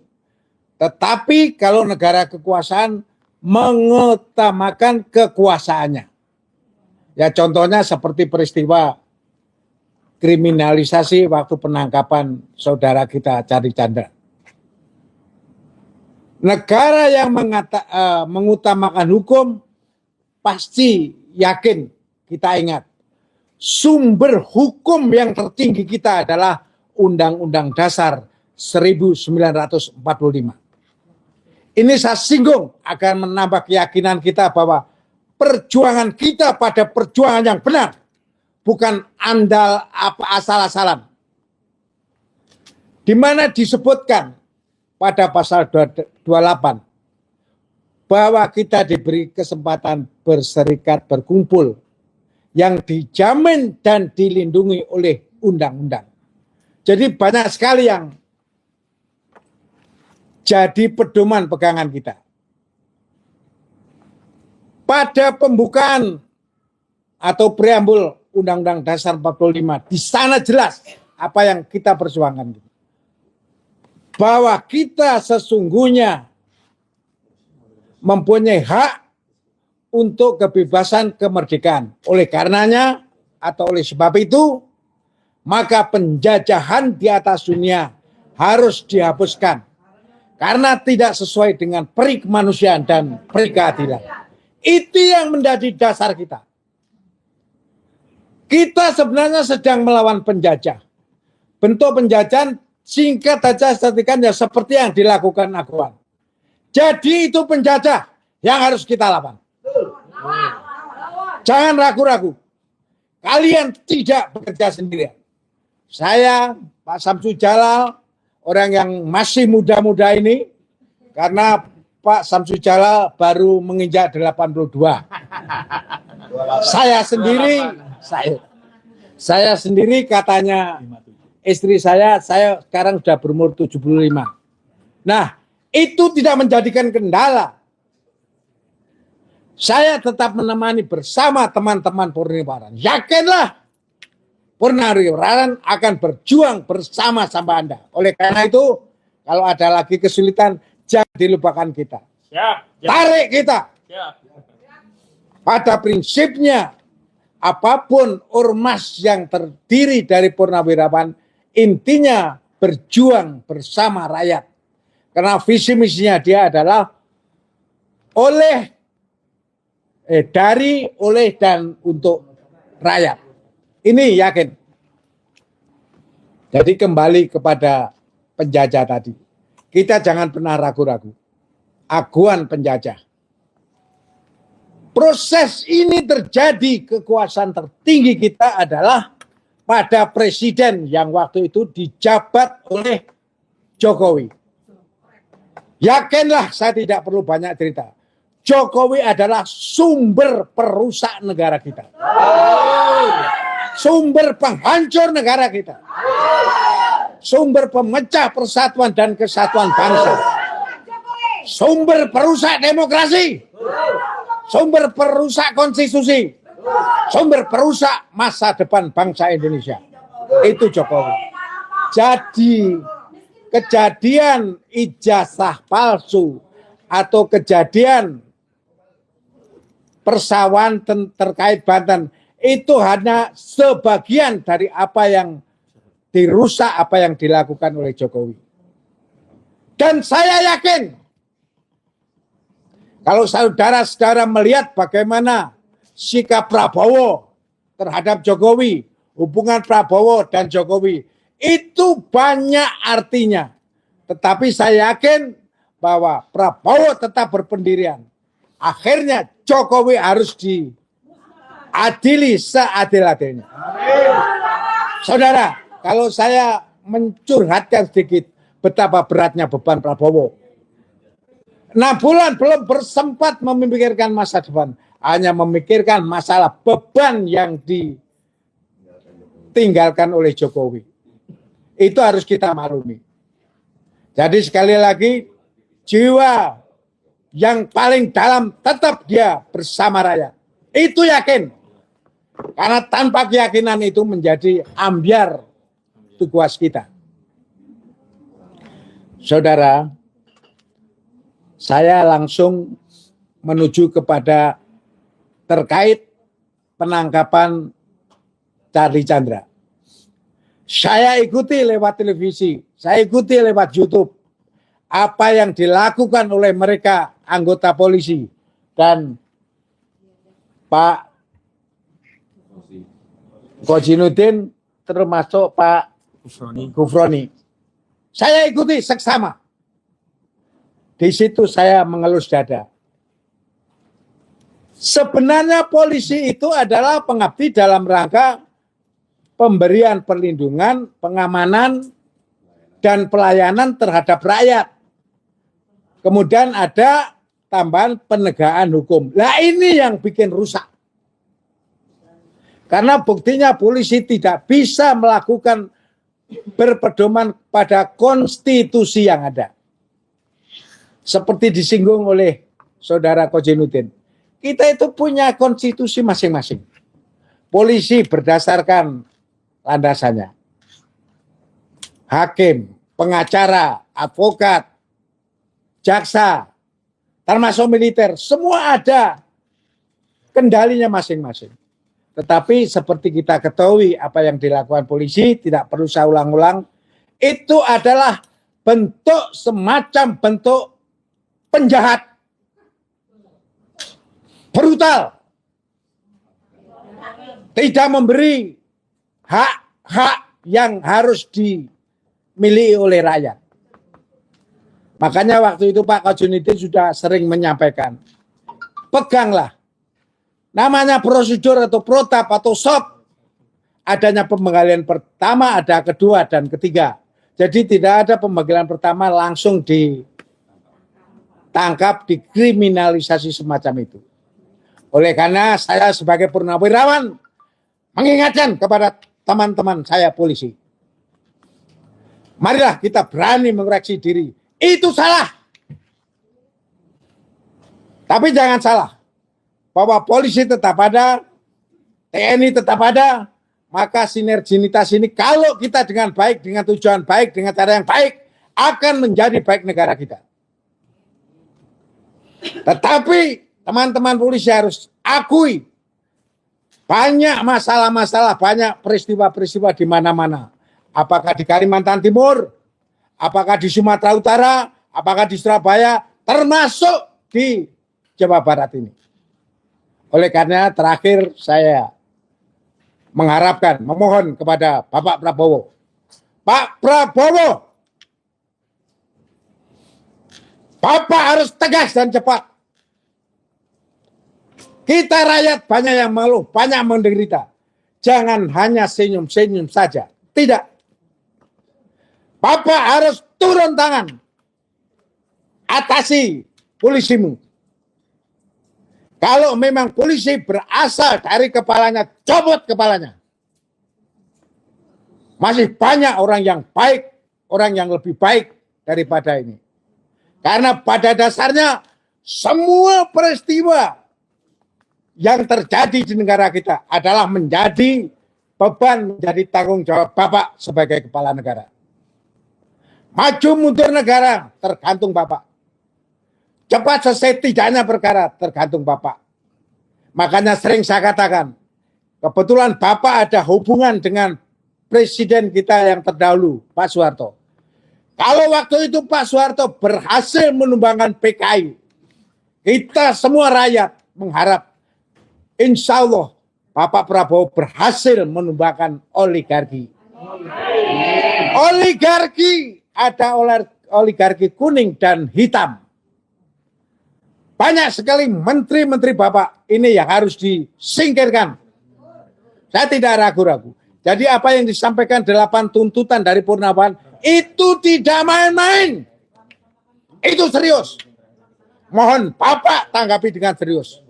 Tetapi kalau negara kekuasaan mengutamakan kekuasaannya. Ya contohnya seperti peristiwa kriminalisasi waktu penangkapan saudara kita Charlie Chandra. Negara yang mengutamakan hukum pasti yakin, kita ingat, sumber hukum yang tertinggi kita adalah Undang-Undang Dasar 1945. Ini saya singgung agar menambah keyakinan kita bahwa perjuangan kita pada perjuangan yang benar, bukan andal apa asal-asalan. Di mana disebutkan pada pasal 28 bahwa kita diberi kesempatan berserikat, berkumpul yang dijamin dan dilindungi oleh undang-undang. Jadi banyak sekali yang jadi pedoman pegangan kita. Pada pembukaan atau preambul Undang-Undang Dasar 45, di sana jelas apa yang kita perjuangkan. Bahwa kita sesungguhnya mempunyai hak untuk kebebasan kemerdekaan. Oleh karenanya atau oleh sebab itu, maka penjajahan di atas dunia harus dihapuskan. Karena tidak sesuai dengan peri kemanusiaan dan peri keadilan. Itu yang menjadi dasar kita. Kita sebenarnya sedang melawan penjajah. Bentuk penjajahan singkat saja ya seperti yang dilakukan Aguan. Jadi itu penjajah yang harus kita lawan. Jangan ragu-ragu. Kalian tidak bekerja sendirian. Saya, Pak Samsu Jalal, orang yang masih muda-muda ini, karena Pak Samsu Jalal baru menginjak 82. Saya sendiri katanya istri saya sekarang sudah berumur 75. Nah, itu tidak menjadikan kendala. Saya tetap menemani bersama teman-teman Purnawirawan. Yakinlah, Purnawirawan akan berjuang bersama-sama Anda. Oleh karena itu, kalau ada lagi kesulitan, jangan dilupakan kita. Tarik kita. Pada prinsipnya, apapun ormas yang terdiri dari Purnawirawan, intinya berjuang bersama rakyat. Karena visi misinya dia adalah oleh dan untuk rakyat. Ini yakin. Jadi kembali kepada penjajah tadi. Kita jangan pernah ragu-ragu. Aguan penjajah. Proses ini terjadi, kekuasaan tertinggi kita adalah pada presiden yang waktu itu dijabat oleh Jokowi. Yakinlah, saya tidak perlu banyak cerita. Jokowi adalah sumber perusak negara kita. Sumber penghancur negara kita. Sumber pemecah persatuan dan kesatuan bangsa. Sumber perusak demokrasi. Sumber perusak konstitusi. Sumber perusak masa depan bangsa Indonesia. Itu Jokowi. Jadi kejadian ijazah palsu atau kejadian persawahan terkait Banten itu hanya sebagian dari apa yang dirusak, apa yang dilakukan oleh Jokowi. Dan saya yakin kalau saudara-saudara melihat bagaimana sikap Prabowo terhadap Jokowi, hubungan Prabowo dan Jokowi, itu banyak artinya. Tetapi saya yakin bahwa Prabowo tetap berpendirian. Akhirnya Jokowi harus diadili seadil-adilnya. Saudara, kalau saya mencurhatkan sedikit betapa beratnya beban Prabowo. 6 bulan belum bersempat memikirkan masa depan. Hanya memikirkan masalah beban yang ditinggalkan oleh Jokowi. Itu harus kita maklumi. Jadi sekali lagi, jiwa yang paling dalam tetap dia bersama rakyat. Itu yakin. Karena tanpa keyakinan itu menjadi ambyar tugas kita. Saudara, saya langsung menuju kepada terkait penangkapan Charlie Chandra. Saya ikuti lewat televisi, saya ikuti lewat YouTube apa yang dilakukan oleh mereka anggota polisi dan Pak Kojinuddin termasuk Pak Gufroni. Saya ikuti seksama. Di situ saya mengelus dada. Sebenarnya polisi itu adalah pengabdi dalam rangka pemberian perlindungan, pengamanan, dan pelayanan terhadap rakyat. Kemudian ada tambahan penegakan hukum. Nah ini yang bikin rusak. Karena buktinya polisi tidak bisa melakukan berpedoman pada konstitusi yang ada. Seperti disinggung oleh Saudara Kojinuddin. Kita itu punya konstitusi masing-masing. Polisi berdasarkan landasannya. Hakim, pengacara, advokat, jaksa, termasuk militer, semua ada kendalinya masing-masing. Tetapi seperti kita ketahui apa yang dilakukan polisi, tidak perlu saya ulang-ulang, itu adalah bentuk semacam bentuk penjahat. Brutal. Tidak memberi hak-hak yang harus dimiliki oleh rakyat. Makanya waktu itu Pak Kojinuddin sudah sering menyampaikan, peganglah namanya prosedur atau protap atau SOP. Adanya pemanggilan pertama, ada kedua dan ketiga. Jadi tidak ada pemanggilan pertama langsung ditangkap, dikriminalisasi semacam itu. Oleh karena saya sebagai purnawirawan mengingatkan kepada teman-teman saya polisi. Marilah kita berani mengoreksi diri. Itu salah. Tapi jangan salah. Bahwa polisi tetap ada, TNI tetap ada, maka sinerginitas ini kalau kita dengan baik, dengan tujuan baik, dengan cara yang baik, akan menjadi baik negara kita. Tetapi teman-teman polisi harus akui banyak masalah-masalah, banyak peristiwa-peristiwa di mana-mana. Apakah di Kalimantan Timur, apakah di Sumatera Utara, apakah di Surabaya, termasuk di Jawa Barat ini. Oleh karena terakhir saya mengharapkan, memohon kepada Bapak Prabowo. Pak Prabowo, Bapak harus tegas dan cepat. Kita rakyat banyak yang mengeluh, banyak menderita. Jangan hanya senyum-senyum saja. Tidak. Bapak harus turun tangan. Atasi polisimu. Kalau memang polisi berasal dari kepalanya, copot kepalanya. Masih banyak orang yang baik, orang yang lebih baik daripada ini. Karena pada dasarnya semua peristiwa yang terjadi di negara kita adalah menjadi beban, menjadi tanggung jawab Bapak sebagai kepala negara. Maju mundur negara tergantung Bapak. Cepat selesai tidaknya perkara tergantung Bapak. Makanya sering saya katakan, kebetulan Bapak ada hubungan dengan presiden kita yang terdahulu, Pak Soeharto. Kalau waktu itu Pak Soeharto berhasil menumbangkan PKI, kita semua rakyat mengharap, insya Allah Bapak Prabowo berhasil menumbangkan oligarki. Oligarki, ada oligarki kuning dan hitam. Banyak sekali menteri-menteri Bapak ini yang harus disingkirkan. Saya tidak ragu-ragu. Jadi apa yang disampaikan 8 tuntutan dari Purnawan itu tidak main-main. Itu serius. Mohon Bapak tanggapi dengan serius.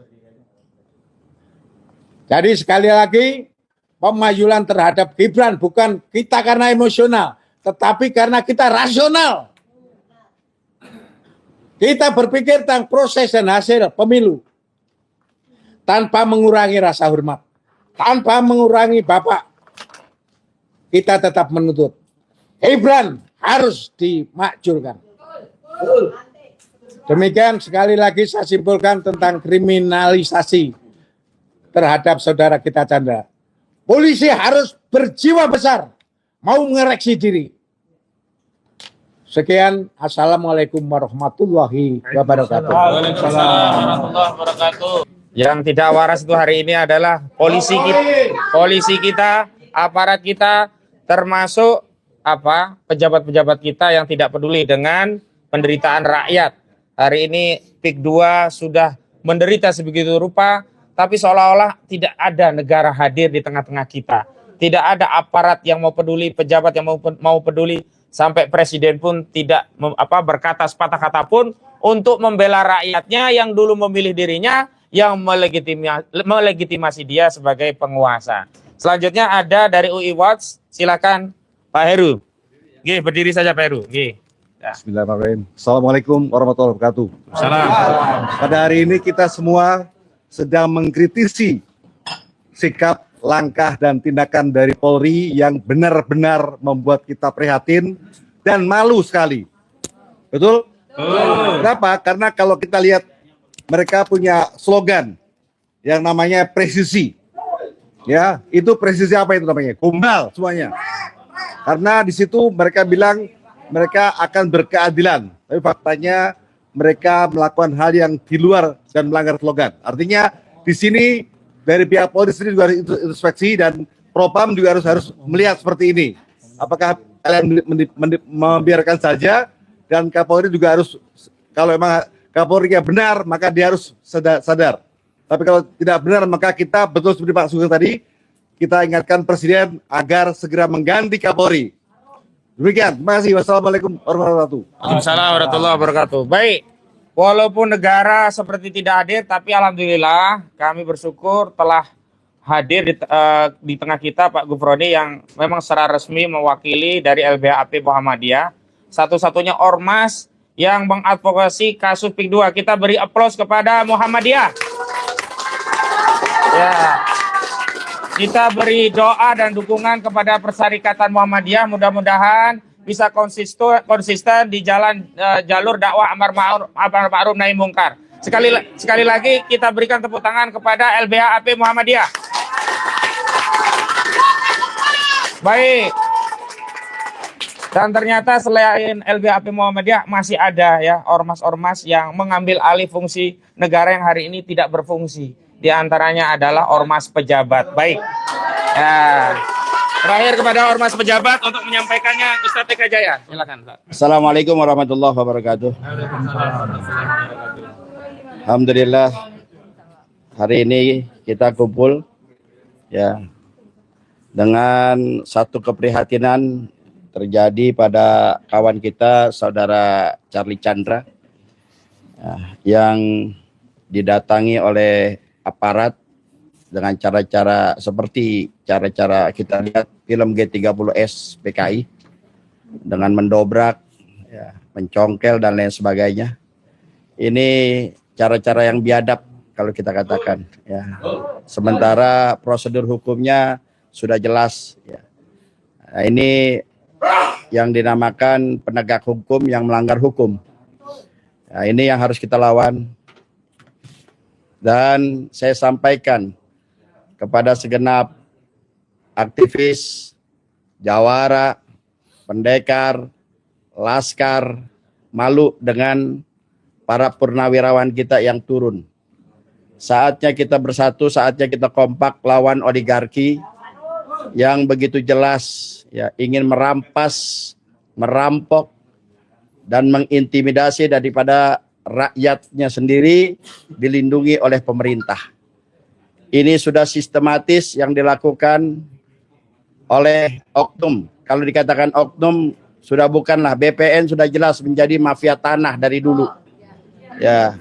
Jadi sekali lagi pemajulan terhadap Gibran bukan kita karena emosional, tetapi karena kita rasional. Kita berpikir tentang proses dan hasil pemilu tanpa mengurangi rasa hormat, tanpa mengurangi Bapak. Kita tetap menuntut Gibran harus dimakzulkan. Demikian sekali lagi saya simpulkan tentang kriminalisasi terhadap saudara kita Chandra. Polisi harus berjiwa besar, mau mengoreksi diri. Sekian, assalamualaikum warahmatullahi wabarakatuh.
Yang tidak waras itu hari ini adalah polisi kita, aparat kita, termasuk pejabat-pejabat kita yang tidak peduli dengan penderitaan rakyat. Hari ini PIK 2 sudah menderita sebegitu rupa, tapi seolah-olah tidak ada negara hadir di tengah-tengah kita. Tidak ada aparat yang mau peduli, pejabat yang mau peduli, sampai presiden pun tidak berkata sepatah kata pun
untuk membela rakyatnya yang dulu memilih dirinya, yang melegitimasi dia sebagai penguasa. Selanjutnya ada dari UI Watch, silakan Pak Heru. Oke, berdiri saja Pak Heru. Oke. Ya.
Bismillahirrahmanirrahim. Assalamualaikum warahmatullahi wabarakatuh.
Salam.
Pada hari ini kita semua sedang mengkritisi sikap, langkah, dan tindakan dari Polri yang benar-benar membuat kita prihatin dan malu sekali. Betul? Kenapa? Karena kalau kita lihat mereka punya slogan yang namanya presisi. Ya, itu presisi apa itu namanya? Gombal semuanya. Karena di situ mereka bilang mereka akan berkeadilan, tapi faktanya mereka melakukan hal yang di luar dan melanggar slogan. Artinya di sini dari pihak Polri sendiri juga harus introspeksi dan Propam juga harus melihat seperti ini. Apakah kalian membiarkan saja, dan Kapolri juga harus, kalau memang Kapolri benar maka dia harus sadar. Tapi kalau tidak benar maka kita betul seperti Pak Sugeng tadi, kita ingatkan Presiden agar segera mengganti Kapolri. Demikian, terima kasih. Wassalamualaikum warahmatullahi wabarakatuh.
Waalaikumsalam warahmatullahi wabarakatuh. Baik, walaupun negara seperti tidak hadir, tapi alhamdulillah kami bersyukur telah hadir di tengah kita Pak Gufroni yang memang secara resmi mewakili dari LBHP Muhammadiyah, satu-satunya ormas yang mengadvokasi kasus PIK 2. Kita beri aplaus kepada Muhammadiyah. Ya. Kita beri doa dan dukungan kepada Persyarikatan Muhammadiyah, mudah-mudahan bisa konsisten di jalur dakwah amar ma'ruf nahi mungkar. Sekali lagi kita berikan tepuk tangan kepada LBHP Muhammadiyah. Baik. Dan ternyata selain LBHP Muhammadiyah masih ada ya ormas-ormas yang mengambil alih fungsi negara yang hari ini tidak berfungsi. Di antaranya adalah ormas pejabat. Baik. Ya. Terakhir kepada ormas pejabat untuk menyampaikannya Ustaz TK Jaya. Silakan, Ustaz.
Assalamualaikum warahmatullahi wabarakatuh. Alhamdulillah hari ini kita kumpul ya dengan satu keprihatinan terjadi pada kawan kita saudara Charlie Chandra ya, yang didatangi oleh aparat dengan cara-cara seperti cara-cara kita lihat film G30S PKI dengan mendobrak, ya, mencongkel dan lain sebagainya. Ini cara-cara yang biadab kalau kita katakan. Ya. Sementara prosedur hukumnya sudah jelas. Ya. Nah, ini yang dinamakan penegak hukum yang melanggar hukum. Nah, ini yang harus kita lawan. Dan saya sampaikan kepada segenap aktivis, jawara, pendekar, laskar, malu dengan para purnawirawan kita yang turun. Saatnya kita bersatu, saatnya kita kompak lawan oligarki yang begitu jelas ya ingin merampas, merampok, dan mengintimidasi daripada rakyatnya sendiri dilindungi oleh pemerintah. Ini sudah sistematis yang dilakukan oleh oknum. Kalau dikatakan oknum, sudah bukanlah, BPN sudah jelas menjadi mafia tanah dari dulu. Ya,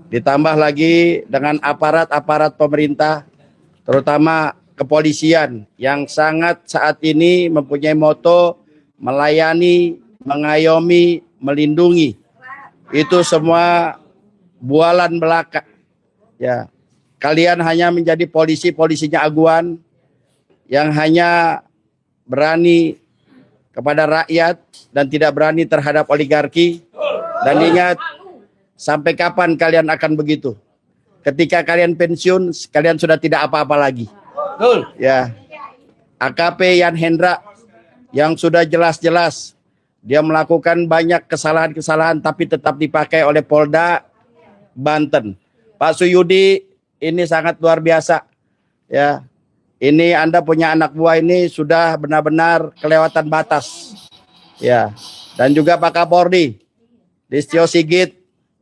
ditambah lagi dengan aparat-aparat pemerintah, terutama kepolisian yang sangat saat ini mempunyai moto melayani, mengayomi, melindungi. Itu semua bualan belaka. Ya, kalian hanya menjadi polisinya aguan yang hanya berani kepada rakyat dan tidak berani terhadap oligarki. Dan ingat, sampai kapan kalian akan begitu? Ketika kalian pensiun, kalian sudah tidak apa-apa lagi. Ya, AKP Yan Hendra yang sudah jelas-jelas dia melakukan banyak kesalahan-kesalahan tapi tetap dipakai oleh Polda Banten. Pak Suyudi ini sangat luar biasa. Ya, ini Anda punya anak buah ini sudah benar-benar kelewatan batas. Ya, dan juga Pak Kapolri, Listio Sigit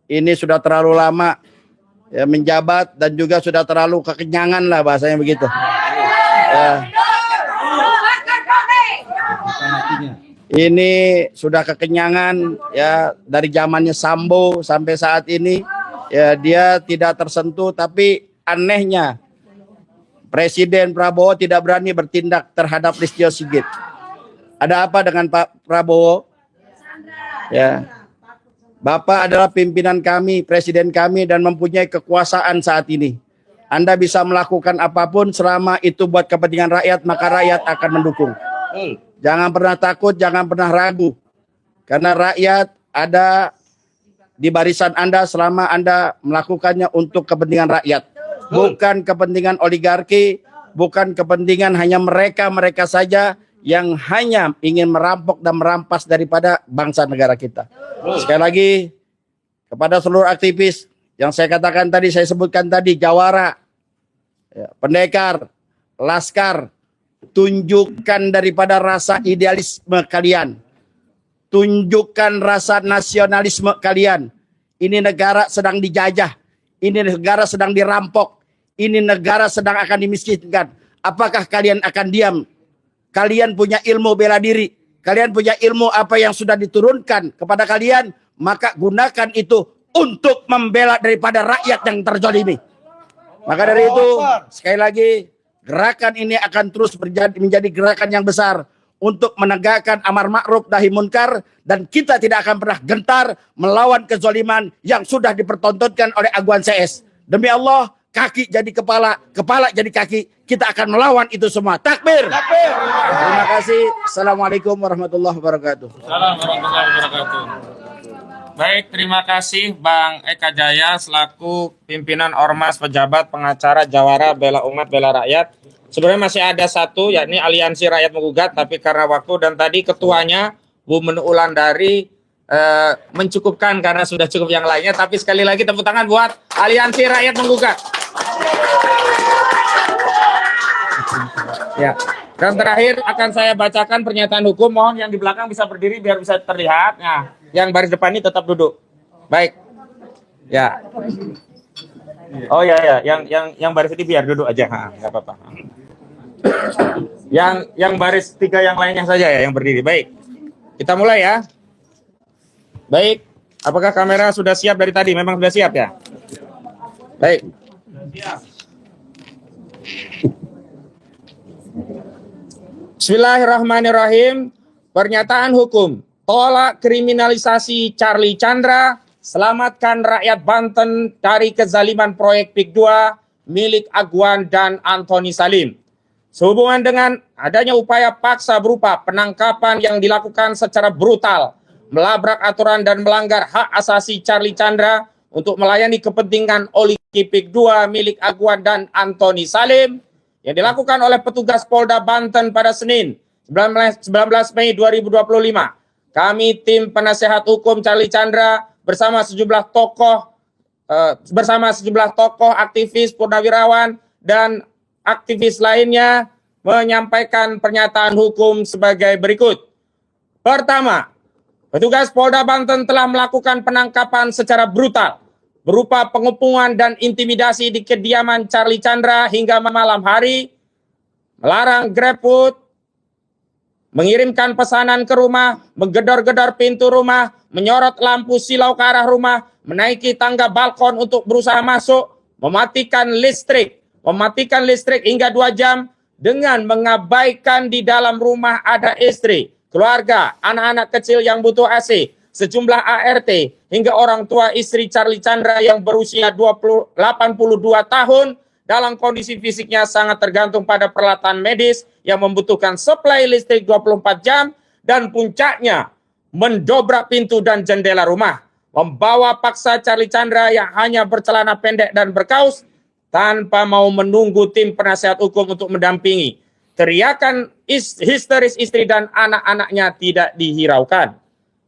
ini sudah terlalu lama ya, menjabat dan juga sudah terlalu kekenyangan lah bahasanya begitu. Ya.
Ini sudah kekenyangan ya, dari zamannya Sambo sampai saat ini ya, dia tidak tersentuh. Tapi anehnya Presiden Prabowo tidak berani bertindak terhadap Listio Sigit. Ada apa dengan Pak Prabowo? Ya, Bapak adalah pimpinan kami, presiden kami, dan mempunyai kekuasaan saat ini. Anda bisa melakukan apapun selama itu buat kepentingan rakyat, maka rakyat akan mendukung. Jangan pernah takut, jangan pernah ragu. Karena rakyat ada di barisan Anda selama Anda melakukannya untuk kepentingan rakyat. Bukan kepentingan oligarki, bukan kepentingan hanya mereka saja yang hanya ingin merampok dan merampas daripada bangsa negara kita. Sekali lagi, kepada seluruh aktivis yang saya katakan tadi, saya sebutkan tadi, jawara, ya, pendekar, laskar, tunjukkan daripada rasa idealisme kalian. Tunjukkan rasa nasionalisme kalian. Ini negara sedang dijajah. Ini negara sedang dirampok. Ini negara sedang akan dimiskinkan. Apakah kalian akan diam? Kalian punya ilmu bela diri. Kalian punya ilmu apa yang sudah diturunkan kepada kalian. Maka gunakan itu untuk membela daripada rakyat yang terzalimi. Maka dari itu, sekali lagi, gerakan ini akan terus menjadi gerakan yang besar untuk menegakkan amar ma'ruf nahi munkar, dan kita tidak akan pernah gentar melawan kezaliman yang sudah dipertontonkan oleh Aguan CS. Demi Allah, kaki jadi kepala, kepala jadi kaki, kita akan melawan itu semua. Takbir. Takbir. Terima kasih. Assalamualaikum warahmatullahi wabarakatuh.
Assalamualaikum warahmatullahi wabarakatuh. Baik, terima kasih Bang Eka Jaya selaku pimpinan Ormas Pejabat Pengacara Jawara Bela Umat Bela Rakyat. Sebenarnya masih ada satu, yakni Aliansi Rakyat Menggugat, tapi karena waktu dan tadi ketuanya Bu Menu Ulandari mencukupkan karena sudah cukup yang lainnya. Tapi sekali lagi tepuk tangan buat Aliansi Rakyat Menggugat. Ya. Dan terakhir akan saya bacakan pernyataan hukum. Mohon yang di belakang bisa berdiri biar bisa terlihat. Nah, yang baris depan ini tetap duduk. Baik. Ya. Oh ya, yang baris ini biar duduk aja. Nggak apa-apa. Yang baris 3 yang lainnya saja ya yang berdiri. Baik. Kita mulai ya. Baik. Apakah kamera sudah siap dari tadi? Memang sudah siap ya? Baik. Bismillahirrahmanirrahim. Pernyataan hukum. Tolak kriminalisasi Charlie Chandra. Selamatkan rakyat Banten dari kezaliman proyek PIK 2 milik Aguan dan Antoni Salim. Sehubungan dengan adanya upaya paksa berupa penangkapan yang dilakukan secara brutal, melabrak aturan dan melanggar hak asasi Charlie Chandra untuk melayani kepentingan oligarki PIK 2 milik Aguan dan Antoni Salim yang dilakukan oleh petugas Polda Banten pada Senin 19 Mei 2025. Kami tim penasehat hukum Charlie Chandra bersama sejumlah tokoh aktivis purnawirawan dan aktivis lainnya menyampaikan pernyataan hukum sebagai berikut. Pertama, petugas Polda Banten telah melakukan penangkapan secara brutal berupa pengepungan dan intimidasi di kediaman Charlie Chandra hingga malam hari, melarang GrabFood, mengirimkan pesanan ke rumah, menggedor-gedor pintu rumah, menyorot lampu silau ke arah rumah, menaiki tangga balkon untuk berusaha masuk, mematikan listrik hingga 2 jam dengan mengabaikan di dalam rumah ada istri, keluarga, anak-anak kecil yang butuh AC, sejumlah ART, hingga orang tua istri Charlie Chandra yang berusia 82 tahun dalam kondisi fisiknya sangat tergantung pada peralatan medis yang membutuhkan suplai listrik 24 jam, dan puncaknya mendobrak pintu dan jendela rumah, membawa paksa Charlie Chandra yang hanya bercelana pendek dan berkaus tanpa mau menunggu tim penasehat hukum untuk mendampingi. Teriakan histeris istri dan anak-anaknya tidak dihiraukan.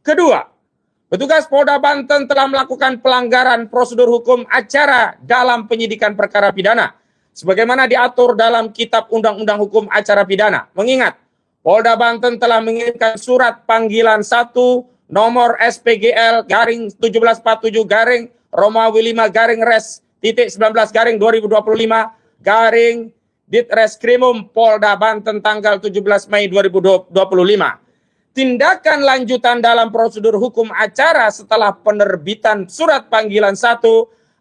Kedua, petugas Polda Banten telah melakukan pelanggaran prosedur hukum acara dalam penyidikan perkara pidana sebagaimana diatur dalam Kitab Undang-Undang Hukum Acara Pidana. Mengingat Polda Banten telah mengirimkan surat panggilan 1 nomor SPGL garing 1747 garing Romawi 5 garing Res titik 19 garing 2025 garing Ditreskrimum Polda Banten tanggal 17 Mei 2025 Tindakan lanjutan dalam prosedur hukum acara setelah penerbitan surat panggilan 1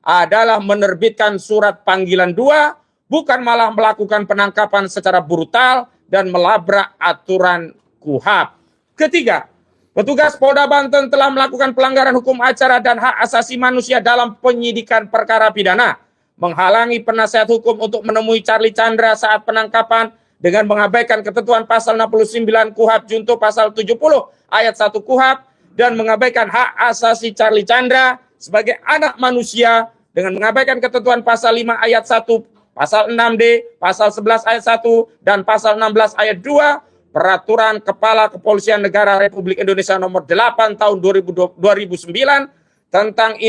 adalah menerbitkan surat panggilan 2, bukan malah melakukan penangkapan secara brutal dan melabrak aturan KUHAP. Ketiga, petugas Polda Banten telah melakukan pelanggaran hukum acara dan hak asasi manusia dalam penyidikan perkara pidana, menghalangi penasihat hukum untuk menemui Charlie Chandra saat penangkapan dengan mengabaikan ketentuan pasal 69 KUHAP junto pasal 70 ayat 1 KUHAP dan mengabaikan hak asasi Charlie Chandra sebagai anak manusia dengan mengabaikan ketentuan pasal 5 ayat 1, pasal 6D, pasal 11 ayat 1 dan pasal 16 ayat 2 Peraturan Kepala Kepolisian Negara Republik Indonesia nomor 8 tahun 2009 tentang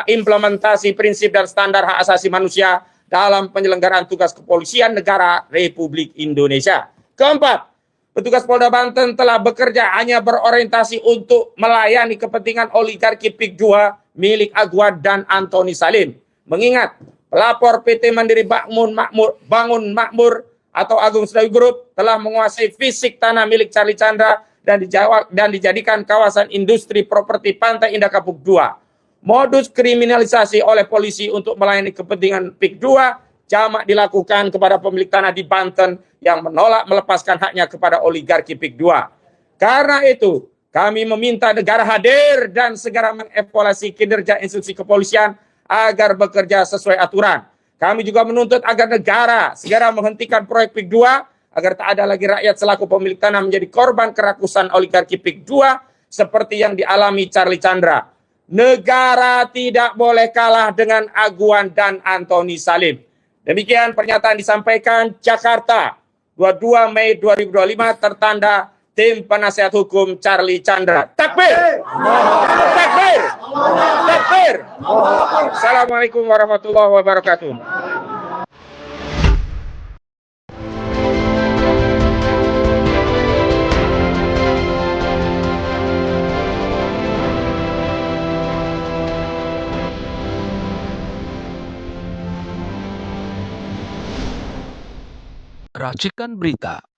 implementasi prinsip dan standar hak asasi manusia dalam penyelenggaraan tugas kepolisian negara Republik Indonesia. Keempat, petugas Polda Banten telah bekerja hanya berorientasi untuk melayani kepentingan oligarki PIK 2 milik Agwan dan Antoni Salim. Mengingat pelapor PT Mandiri Bangun Makmur atau Agung Sedayu Group telah menguasai fisik tanah milik Charlie Chandra dan dijadikan kawasan industri properti Pantai Indah Kapuk 2. Modus kriminalisasi oleh polisi untuk melayani kepentingan PIK 2 jamak dilakukan kepada pemilik tanah di Banten yang menolak melepaskan haknya kepada oligarki PIK 2. Karena itu, kami meminta negara hadir dan segera mengevaluasi kinerja institusi kepolisian agar bekerja sesuai aturan. Kami juga menuntut agar negara segera menghentikan proyek PIK 2 agar tak ada lagi rakyat selaku pemilik tanah menjadi korban kerakusan oligarki PIK 2 seperti yang dialami Charlie Chandra. Negara tidak boleh kalah dengan Agwan dan Antoni Salim. Demikian pernyataan disampaikan Jakarta 22 Mei 2025 tertanda Tim Penasehat Hukum Charlie Chandra. Takbir! Takbir! Takbir! Assalamualaikum warahmatullahi wabarakatuh.
Racikan Berita